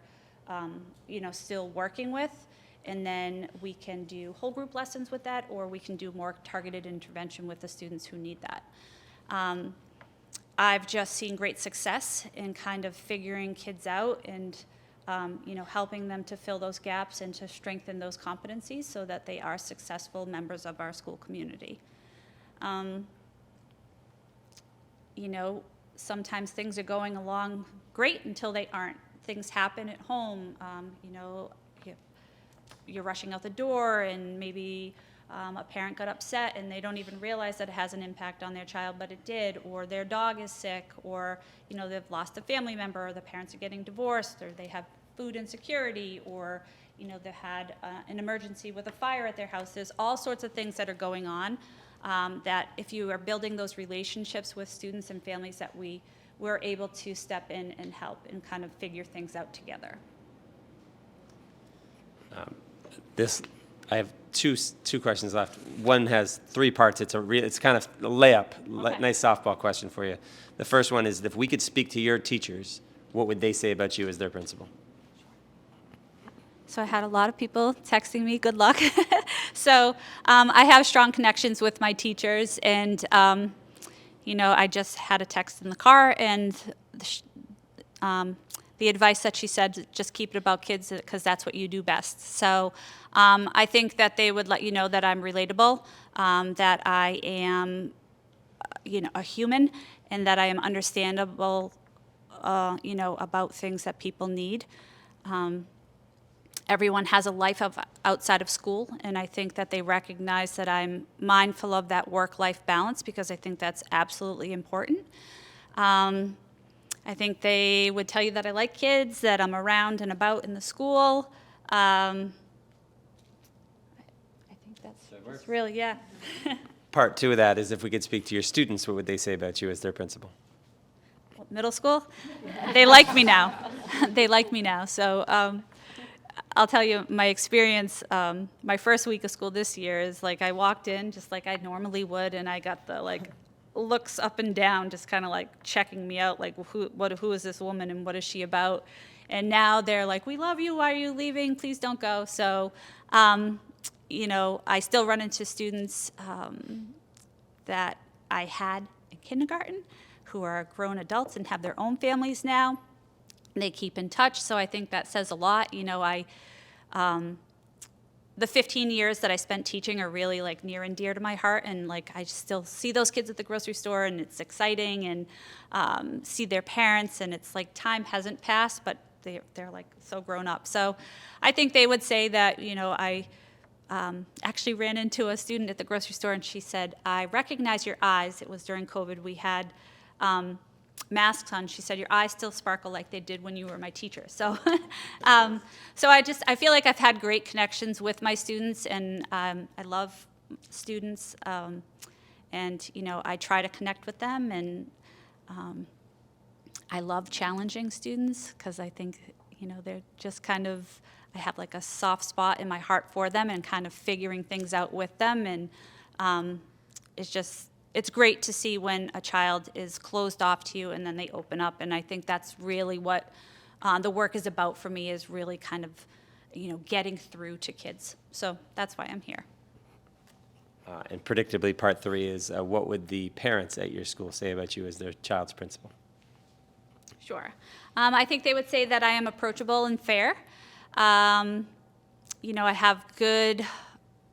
still working with, and then we can do whole group lessons with that, or we can do more targeted intervention with the students who need that. I've just seen great success in kind of figuring kids out and helping them to fill those gaps and to strengthen those competencies so that they are successful members of our school community. Sometimes things are going along great until they aren't. Things happen at home, you're rushing out the door and maybe a parent got upset and they don't even realize that it has an impact on their child, but it did, or their dog is sick, or they've lost a family member, or the parents are getting divorced, or they have food insecurity, or they had an emergency with a fire at their house. There's all sorts of things that are going on that if you are building those relationships with students and families, that we're able to step in and help and kind of figure things out together. I have two questions left. One has 3 parts. It's kind of a layup, Okay. nice softball question for you. The first one is, if we could speak to your teachers, what would they say about you as their principal? So I had a lot of people texting me, good luck. So I have strong connections with my teachers, and I just had a text in the car, and the advice that she said, just keep it about kids because that's what you do best. So I think that they would let you know that I'm relatable, that I am, a human, and that I am understandable, about things that people need. Everyone has a life outside of school, and I think that they recognize that I'm mindful of that work-life balance because I think that's absolutely important. I think they would tell you that I like kids, that I'm around and about in the school. I think that's really, yeah. Part 2 of that is, if we could speak to your students, what would they say about you as their principal? Middle school, they like me now. They like me now. So I'll tell you my experience. My first week of school this year is like I walked in just like I normally would, and I got the looks up and down, just kind of checking me out, who is this woman and what is she about? And now they're like, we love you. Why are you leaving? Please don't go. So, I still run into students that I had in kindergarten who are grown adults and have their own families now. They keep in touch, so I think that says a lot. The 15 years that I spent teaching are really near and dear to my heart, and I still see those kids at the grocery store, and it's exciting, and see their parents, and it's time hasn't passed, but they're like so grown up. So I think they would say that, I actually ran into a student at the grocery store, and she said, "I recognize your eyes." It was during COVID. We had masks on. She said, "Your eyes still sparkle like they did when you were my teacher." So, so I feel like I've had great connections with my students, and I love students, and I try to connect with them, and I love challenging students because I think they're just kind of, I have like a soft spot in my heart for them, and kind of figuring things out with them, and it's great to see when a child is closed off to you and then they open up, and I think that's really what the work is about for me, is really kind of getting through to kids. So that's why I'm here. And predictably, part 3 is what would the parents at your school say about you as their child's principal? Sure. I think they would say that I am approachable and fair. I have good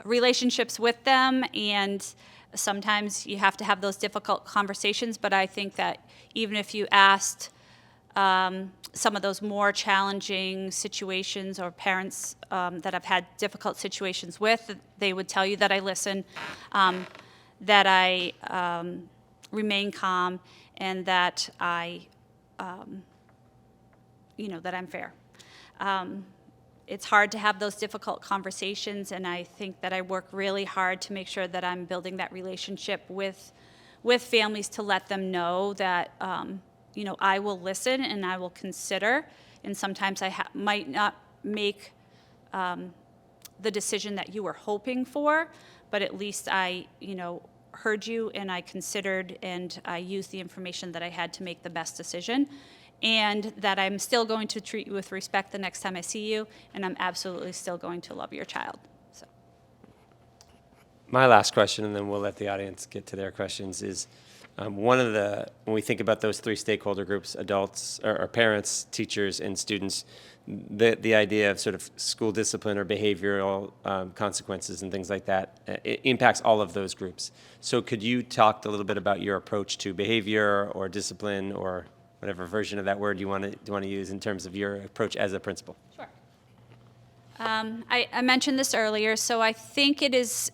relationships with them, and sometimes you have to have those difficult conversations, but I think that even if you asked some of those more challenging situations, or parents that I've had difficult situations with, they would tell you that I listen, that I remain calm, and that that I'm fair. It's hard to have those difficult conversations, and I think that I work really hard to make sure that I'm building that relationship with families, to let them know that I will listen and I will consider, and sometimes I might not make the decision that you were hoping for, but at least I heard you, and I considered, and I used the information that I had to make the best decision, and that I'm still going to treat you with respect the next time I see you, and I'm absolutely still going to love your child. So. My last question, and then we'll let the audience get to their questions, is when we think about those 3 stakeholder groups, adults, or parents, teachers, and students, the idea of sort of school discipline or behavioral consequences and things like that, it impacts all of those groups. So could you talk a little bit about your approach to behavior or discipline, or whatever version of that word you want to use, in terms of your approach as a principal? Sure. I mentioned this earlier, so I think it is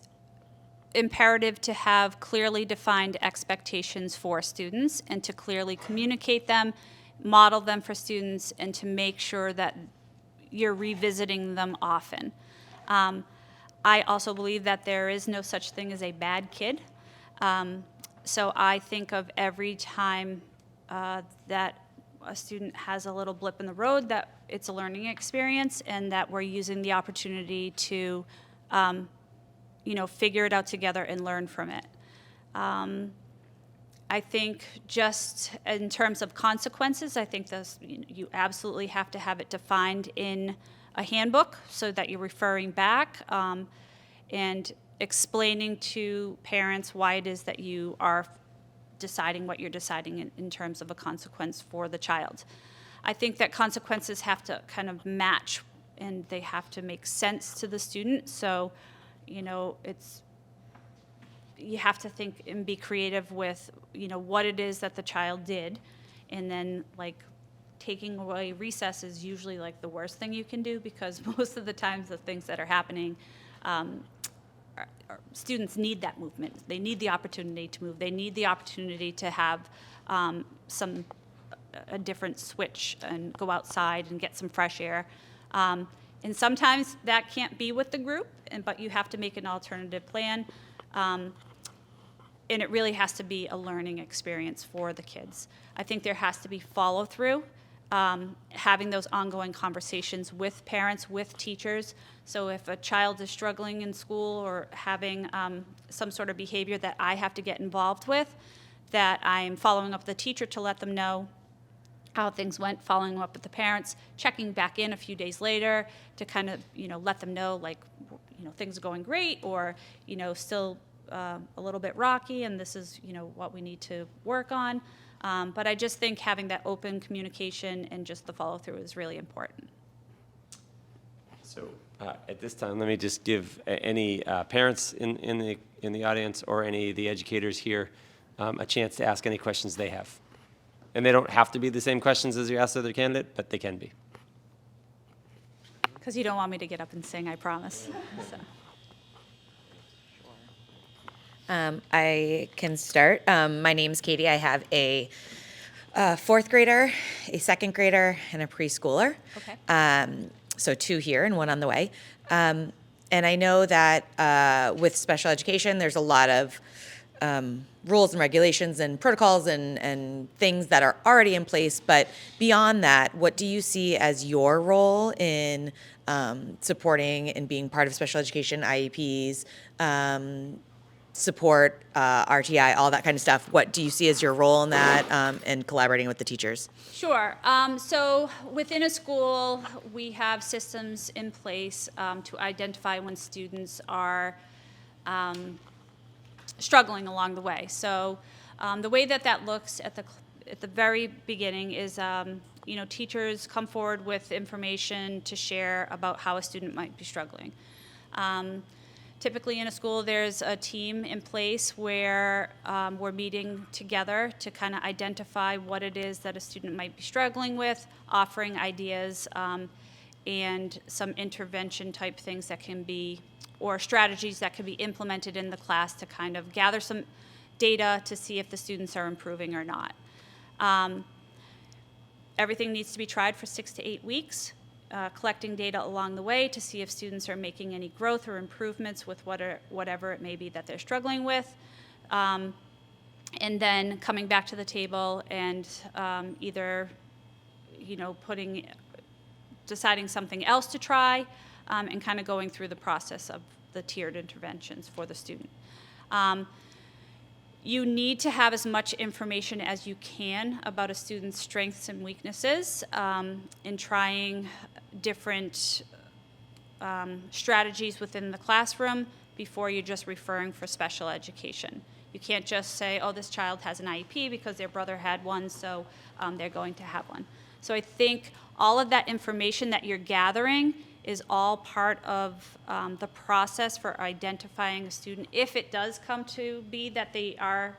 imperative to have clearly defined expectations for students, and to clearly communicate them, model them for students, and to make sure that you're revisiting them often. I also believe that there is no such thing as a bad kid. So I think of every time that a student has a little blip in the road, that it's a learning experience, and that we're using the opportunity to figure it out together and learn from it. I think just in terms of consequences, I think you absolutely have to have it defined in a handbook, so that you're referring back and explaining to parents why it is that you are deciding what you're deciding in terms of a consequence for the child. I think that consequences have to kind of match, and they have to make sense to the student. So, you have to think and be creative with, what it is that the child did, and then taking away recess is usually the worst thing you can do, because most of the times the things that are happening, students need that movement. They need the opportunity to move. They need the opportunity to have a different switch and go outside and get some fresh air. And sometimes that can't be with the group, but you have to make an alternative plan. And it really has to be a learning experience for the kids. I think there has to be follow-through, having those ongoing conversations with parents, with teachers. So if a child is struggling in school, or having some sort of behavior that I have to get involved with, that I'm following up with the teacher to let them know how things went, following up with the parents, checking back in a few days later to kind of, let them know, things are going great, or, still a little bit rocky, and this is, what we need to work on. But I just think having that open communication and just the follow-through is really important. So at this time, let me just give any parents in the audience, or any of the educators here, a chance to ask any questions they have. And they don't have to be the same questions as you asked the other candidate, but they can be. Because you don't want me to get up and sing, I promise. So. I can start. My name's Katie. I have a fourth grader, a second grader, and a preschooler. Okay. So 2 here and 1 on the way. And I know that with special education, there's a lot of rules and regulations and protocols and things that are already in place. But beyond that, what do you see as your role in supporting and being part of special education, IEPs, support, RTI, all that kind of stuff? What do you see as your role in that and collaborating with the teachers? Sure. So within a school, we have systems in place to identify when students are struggling along the way. So the way that looks at the very beginning is, teachers come forward with information to share about how a student might be struggling. Typically in a school, there's a team in place where we're meeting together to kind of identify what it is that a student might be struggling with, offering ideas and some intervention type things that can be, or strategies that can be implemented in the class to kind of gather some data to see if the students are improving or not. Everything needs to be tried for 6 to 8 weeks. Collecting data along the way to see if students are making any growth or improvements with whatever it may be that they're struggling with. And then coming back to the table and either, deciding something else to try and kind of going through the process of the tiered interventions for the student. You need to have as much information as you can about a student's strengths and weaknesses in trying different strategies within the classroom before you're just referring for special education. You can't just say, oh, this child has an IEP because their brother had one, so they're going to have one. So I think all of that information that you're gathering is all part of the process for identifying a student. If it does come to be that they are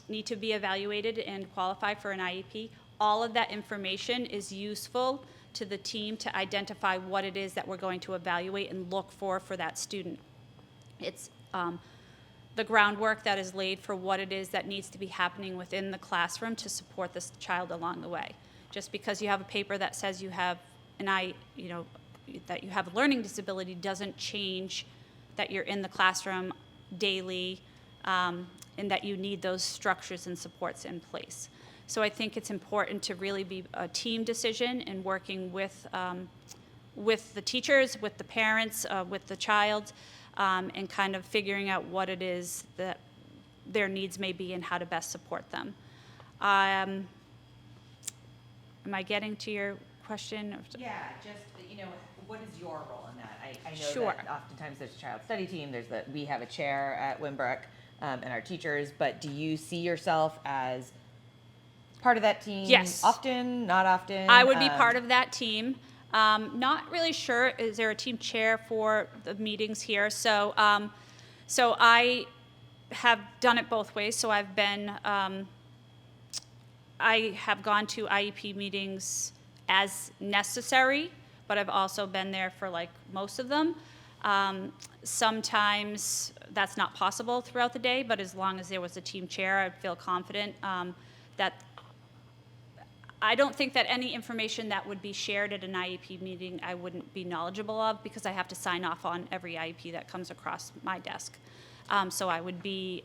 need to be evaluated and qualify for an IEP, all of that information is useful to the team to identify what it is that we're going to evaluate and look for that student. It's the groundwork that is laid for what it is that needs to be happening within the classroom to support this child along the way. Just because you have a paper that says you have that you have a learning disability doesn't change that you're in the classroom daily and that you need those structures and supports in place. So I think it's important to really be a team decision and working with the teachers, with the parents, with the child, and kind of figuring out what it is that their needs may be and how to best support them. Am I getting to your question? Yeah, just, what is your role in that? I know Sure. that oftentimes there's a child study team, we have a chair at Winn Brook and our teachers, but do you see yourself as part of that team? Yes. Often, not often? I would be part of that team. Not really sure, is there a team chair for the meetings here? So I have done it both ways. So I've been, I have gone to IEP meetings as necessary, but I've also been there for like most of them. Sometimes that's not possible throughout the day, but as long as there was a team chair, I'd feel confident that I don't think that any information that would be shared at an IEP meeting I wouldn't be knowledgeable of because I have to sign off on every IEP that comes across my desk. So I would be,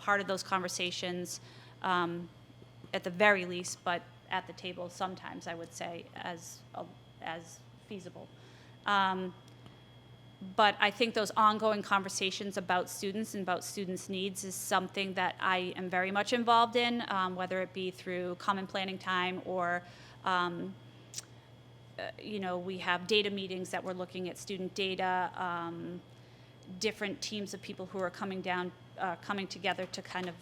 part of those conversations at the very least, but at the table sometimes I would say as feasible. But I think those ongoing conversations about students and about students' needs is something that I am very much involved in, whether it be through common planning time or, we have data meetings that we're looking at student data, different teams of people who are coming together to kind of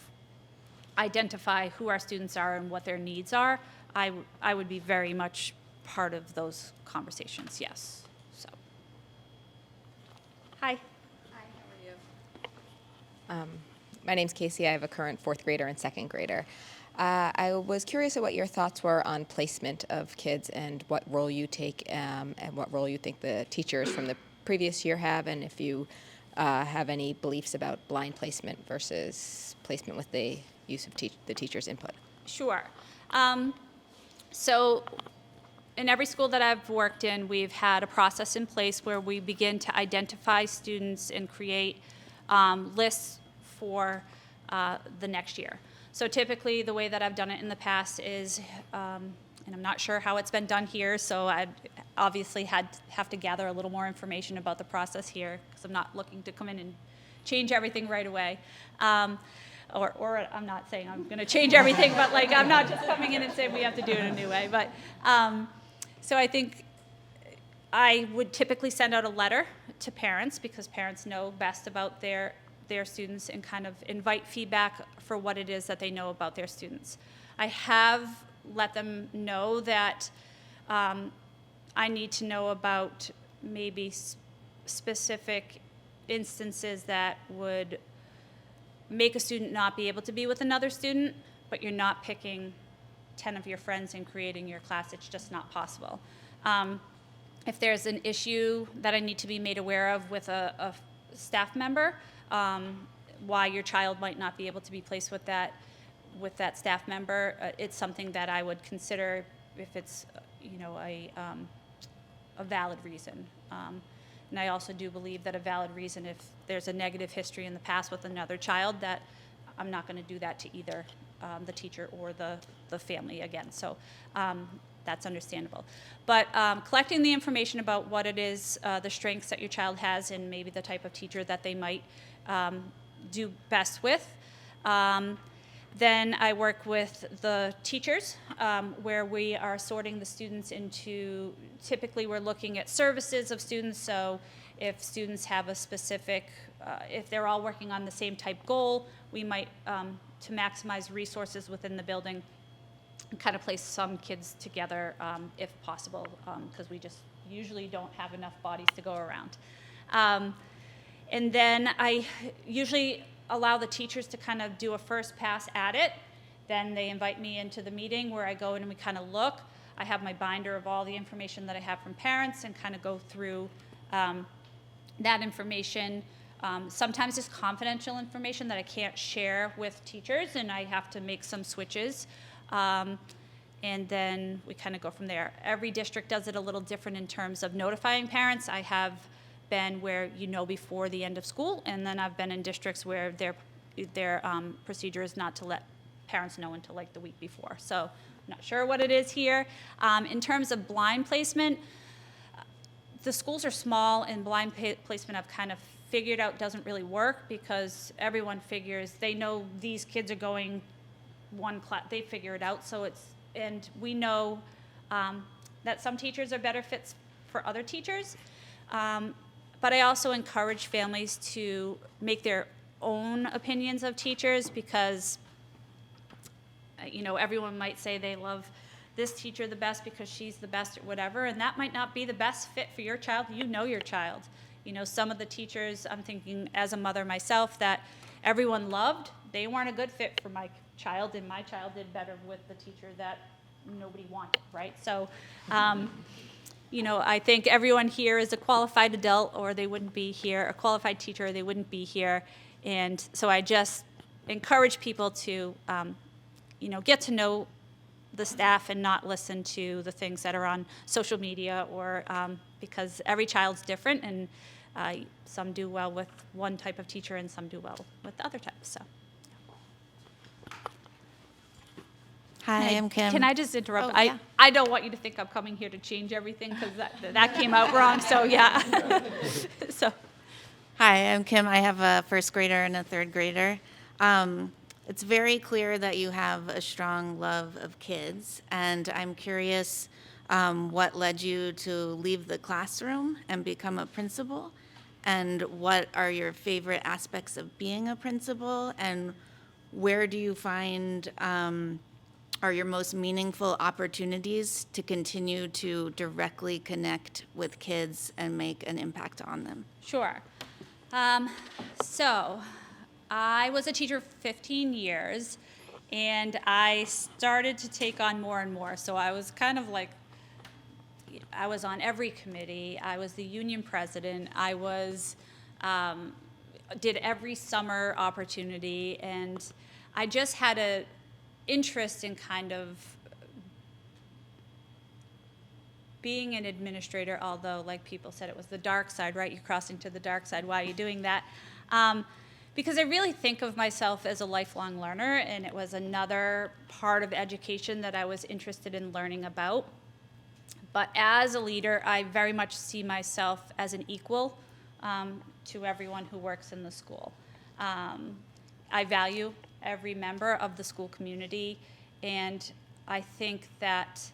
identify who our students are and what their needs are. I would be very much part of those conversations, yes. So. Hi. My name's Casey. I have a current fourth grader and second grader. I was curious at what your thoughts were on placement of kids and what role you take and what role you think the teachers from the previous year have, and if you have any beliefs about blind placement versus placement with the use of the teacher's input. Sure. So in every school that I've worked in, we've had a process in place where we begin to identify students and create lists for the next year. So typically, the way that I've done it in the past is, and I'm not sure how it's been done here, so I'd obviously have to gather a little more information about the process here, because I'm not looking to come in and change everything right away. Or I'm not saying I'm going to change everything, but like I'm not just coming in and saying we have to do it a new way. But so I think I would typically send out a letter to parents, because parents know best about their students, and kind of invite feedback for what it is that they know about their students. I have let them know that I need to know about maybe specific instances that would make a student not be able to be with another student, but you're not picking 10 of your friends and creating your class. It's just not possible. If there's an issue that I need to be made aware of with a staff member, why your child might not be able to be placed with that staff member, it's something that I would consider if it's a valid reason. And I also do believe that a valid reason, if there's a negative history in the past with another child, that I'm not going to do that to either the teacher or the family again. So that's understandable. But collecting the information about what it is, the strengths that your child has, and maybe the type of teacher that they might do best with. Then I work with the teachers, where we are sorting the students into, typically we're looking at services of students. So if students have a specific, if they're all working on the same type goal, we might, to maximize resources within the building, kind of place some kids together if possible, because we just usually don't have enough bodies to go around. And then I usually allow the teachers to kind of do a first pass at it. Then they invite me into the meeting where I go in and we kind of look. I have my binder of all the information that I have from parents and kind of go through that information. Sometimes it's confidential information that I can't share with teachers, and I have to make some switches. And then we kind of go from there. Every district does it a little different in terms of notifying parents. I have been where before the end of school, and then I've been in districts where their procedure is not to let parents know until like the week before. So I'm not sure what it is here. In terms of blind placement, the schools are small, and blind placement I've kind of figured out doesn't really work, because everyone figures, they know these kids are going one class, they figure it out. So and we know that some teachers are better fits for other teachers. But I also encourage families to make their own opinions of teachers, because, everyone might say they love this teacher the best because she's the best at whatever, and that might not be the best fit for your child. You know your child. Some of the teachers, I'm thinking as a mother myself, that everyone loved, they weren't a good fit for my child, and my child did better with the teacher that nobody wanted, right? So, I think everyone here is a qualified adult, or they wouldn't be here, a qualified teacher, or they wouldn't be here. And so I just encourage people to, get to know the staff and not listen to the things that are on social media, or because every child's different, and some do well with one type of teacher and some do well with the other types. So. Hi, I'm Kim. Can I just interrupt? Oh, yeah. I don't want you to think I'm coming here to change everything, because that came out wrong. So yeah. So. Hi, I'm Kim. I have a first grader and a third grader. It's very clear that you have a strong love of kids, and I'm curious what led you to leave the classroom and become a principal, and what are your favorite aspects of being a principal, and where do you find are your most meaningful opportunities to continue to directly connect with kids and make an impact on them? Sure. So I was a teacher for 15 years, And I started to take on more and more. So I was kind of like, I was on every committee. I was the union president. I was, did every summer opportunity. And I just had a interest in kind of being an administrator, although like people said, it was the dark side, right? You're crossing to the dark side. Why are you doing that? Because I really think of myself as a lifelong learner, and it was another part of education that I was interested in learning about. But as a leader, I very much see myself as an equal to everyone who works in the school. I value every member of the school community, and I think that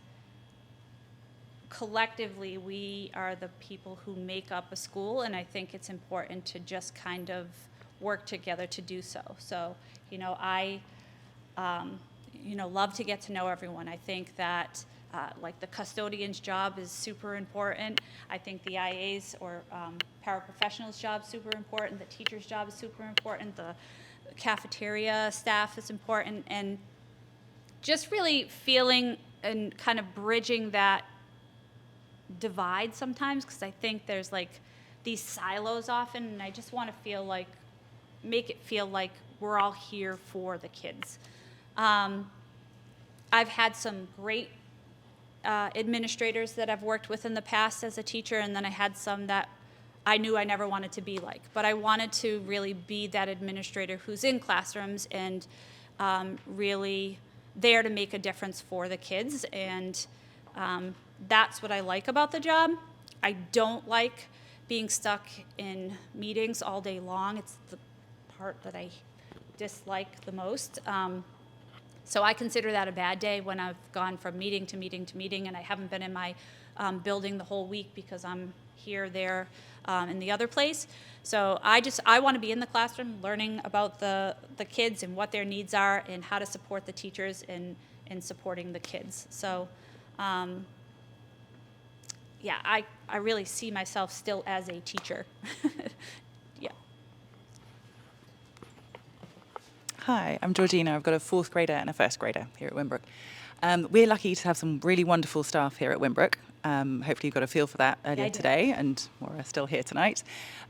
collectively we are the people who make up a school, and I think it's important to just kind of work together to do so. So, I, love to get to know everyone. I think that like the custodian's job is super important. I think the IA's or paraprofessionals' job is super important. The teacher's job is super important. The cafeteria staff is important. And just really feeling and kind of bridging that divide sometimes, because I think there's like these silos often, and I just want to make it feel like we're all here for the kids. I've had some great administrators that I've worked with in the past as a teacher, and then I had some that I knew I never wanted to be like. But I wanted to really be that administrator who's in classrooms and really there to make a difference for the kids, and that's what I like about the job. I don't like being stuck in meetings all day long. It's the part that I dislike the most. So I consider that a bad day when I've gone from meeting to meeting to meeting and I haven't been in my building the whole week because I'm here, there, in the other place. So I want to be in the classroom learning about the kids and what their needs are and how to support the teachers in supporting the kids. So yeah, I really see myself still as a teacher. Yeah. Hi, I'm Georgina. I've got a 4th grader and a 1st grader here at Winnbrook. We're lucky to have some really wonderful staff here at Winnbrook. Hopefully you got a feel for that earlier today, and more are still here tonight.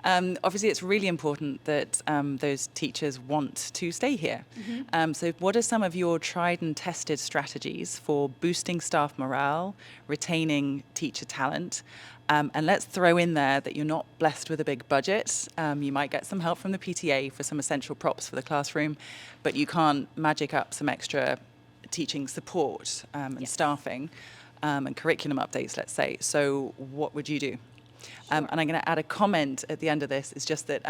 Obviously, it's really important that those teachers want to stay here. Mm-hmm. So what are some of your tried and tested strategies for boosting staff morale, retaining teacher talent? And let's throw in there that you're not blessed with a big budget. You might get some help from the PTA for some essential props for the classroom, but you can't magic up some extra teaching support and staffing and curriculum updates, let's say. So what would you do? And I'm going to add a comment at the end of this. It's just that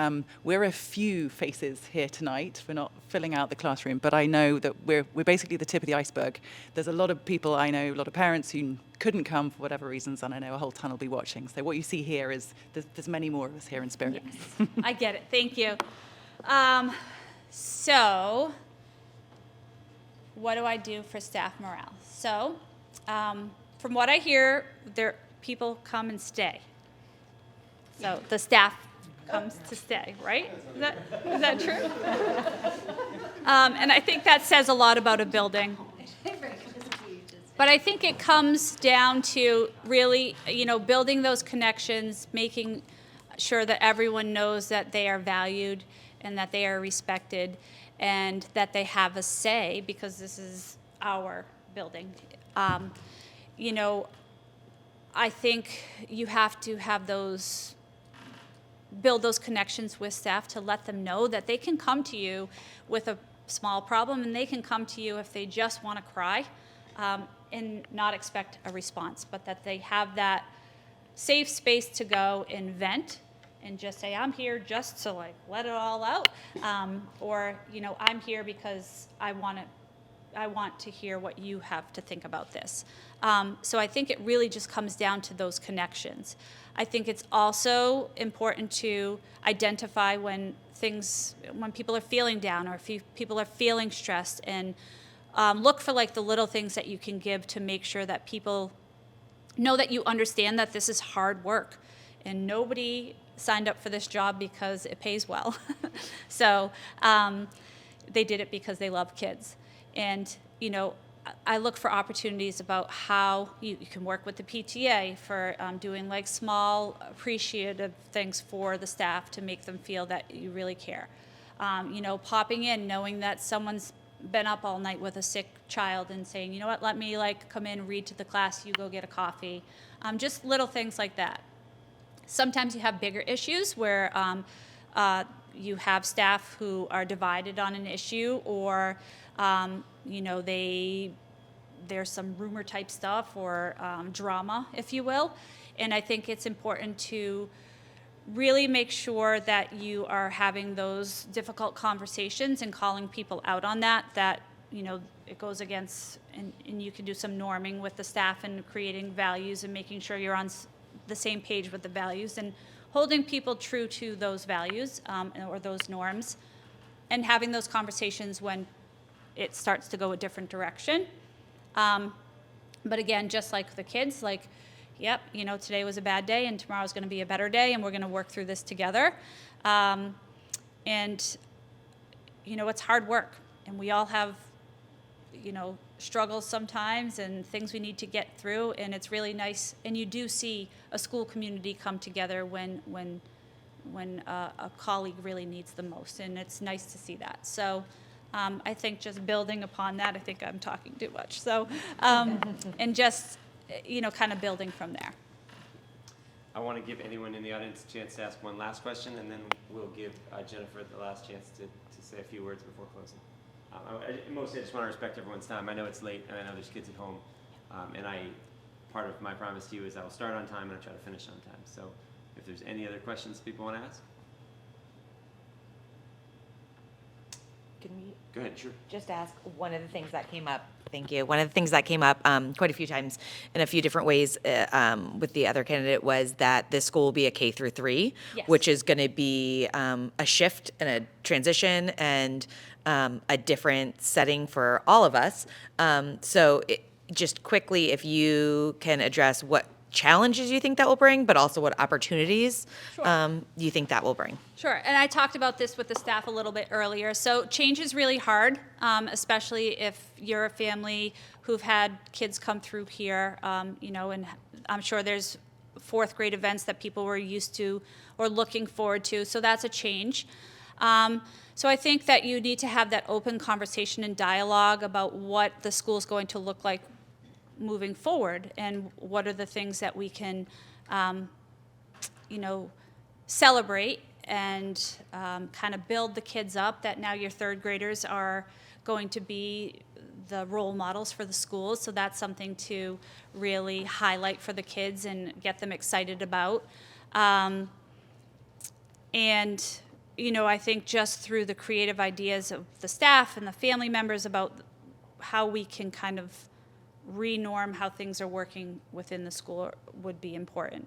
we're a few faces here tonight. We're not filling out the classroom, but I know that we're basically the tip of the iceberg. There's a lot of people I know, a lot of parents who couldn't come for whatever reasons, and I know a whole ton will be watching. So what you see here is there's many more of us here in spirit. Yes, I get it. Thank you. So what do I do for staff morale? So from what I hear, people come and stay. So the staff comes to stay, right? Is that true? And I think that says a lot about a building. But I think it comes down to really, building those connections, making sure that everyone knows that they are valued and that they are respected and that they have a say, because this is our building. I think you have to have build those connections with staff to let them know that they can come to you with a small problem, and they can come to you if they just want to cry and not expect a response, but that they have that safe space to go and vent and just say, I'm here just to let it all out, or I'm here because I want to hear what you have to think about this. So I think it really just comes down to those connections. I think it's also important to identify when people are feeling down or if people are feeling stressed, and look for the little things that you can give to make sure that people know that you understand that this is hard work, and nobody signed up for this job because it pays well. So they did it because they love kids. And, you know, I look for opportunities about how you can work with the PTA for doing like small appreciative things for the staff to make them feel that you really care. You know, popping in, knowing that someone's been up all night with a sick child and saying, you know what, let me like come in, read to the class, you go get a coffee. Just little things like that. Sometimes you have bigger issues where you have staff who are divided on an issue, or you know, there's some rumor type stuff or drama, if you will. And I think it's important to really make sure that you are having those difficult conversations and calling people out on that, you know, it goes against, and you can do some norming with the staff and creating values and making sure you're on the same page with the values and holding people true to those values or those norms, and having those conversations when it starts to go a different direction. But again, just like the kids, like, yep, you know, today was a bad day and tomorrow's going to be a better day and we're going to work through this together. And, you know, it's hard work, and we all have, you know, struggles sometimes and things we need to get through, and it's really nice. And you do see a school community come together when a colleague really needs the most, and it's nice to see that. So I think just building upon that, I think I'm talking too much. So, and just, you know, kind of building from there. I want to give anyone in the audience a chance to ask one last question, and then we'll give Jennifer the last chance to say a few words before closing. Mostly I just want to respect everyone's time. I know it's late, and I know there's kids at home. And part of my promise to you is I will start on time and I'll try to finish on time. So if there's any other questions people want to ask. Can we Go ahead, sure. just ask one of the things that came up? Thank you. One of the things that came up quite a few times in a few different ways with the other candidate was that this school will be a K through 3, Yes. which is going to be a shift and a transition and a different setting for all of us. Just quickly, if you can address what challenges you think that will bring, but also what opportunities you think that will bring. Sure, and I talked about this with the staff a little bit earlier. So change is really hard, especially if you're a family who've had kids come through here, you know, and I'm sure there's fourth grade events that people were used to or looking forward to, so that's a change. So I think that you need to have that open conversation and dialogue about what the school's going to look like moving forward, and what are the things that we can, you know, celebrate and kind of build the kids up, that now your third graders are going to be the role models for the schools. So that's something to really highlight for the kids and get them excited about. And, you know, I think just through the creative ideas of the staff and the family members about how we can kind of re-norm how things are working within the school would be important.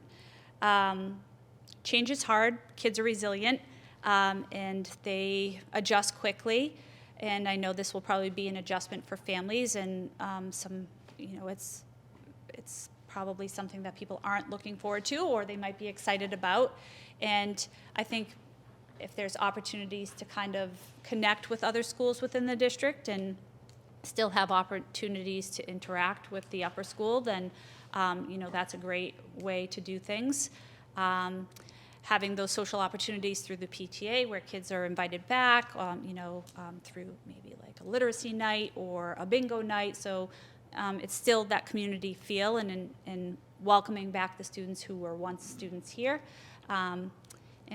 Change is hard. Kids are resilient, and they adjust quickly. And I know this will probably be an adjustment for families, and some, you know, it's probably something that people aren't looking forward to, or they might be excited about. And I think if there's opportunities to kind of connect with other schools within the district and still have opportunities to interact with the upper school, then you know, that's a great way to do things. Having those social opportunities through the PTA where kids are invited back, you know, through maybe like a literacy night or a bingo night. So it's still that community feel, and welcoming back the students who were once students here, and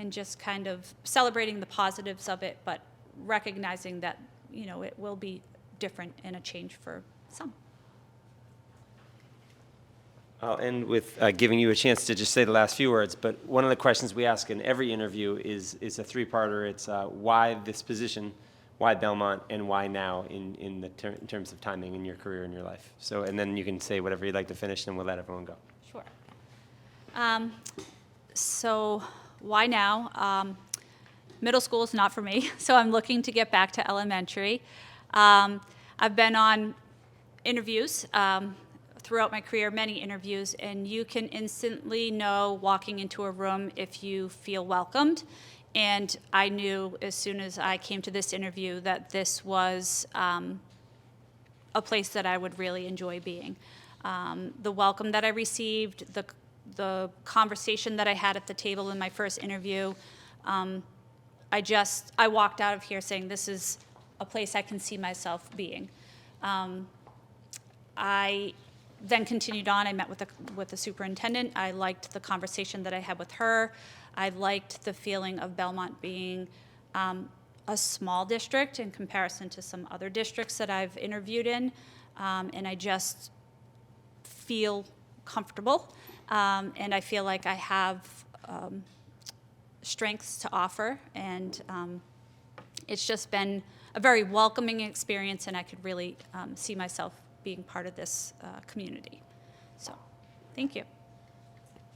just kind of celebrating the positives of it, but recognizing that, you know, it will be different and a change for some. I'll end with giving you a chance to just say the last few words, but one of the questions we ask in every interview is a three-parter. It's why this position, why Belmont, and why now in terms of timing in your career and your life. So, and then you can say whatever you'd like to finish, and we'll let everyone go. Sure. So why now? Middle school is not for me, so I'm looking to get back to elementary. I've been on interviews throughout my career, many interviews, and you can instantly know walking into a room if you feel welcomed. And I knew as soon as I came to this interview that this was a place that I would really enjoy being. The welcome that I received, the conversation that I had at the table in my first interview, I walked out of here saying this is a place I can see myself being. I then continued on. I met with the superintendent. I liked the conversation that I had with her. I liked the feeling of Belmont being a small district in comparison to some other districts that I've interviewed in, and I just feel comfortable, and I feel like I have strengths to offer, and it's just been a very welcoming experience, and I could really see myself being part of this community. So, thank you.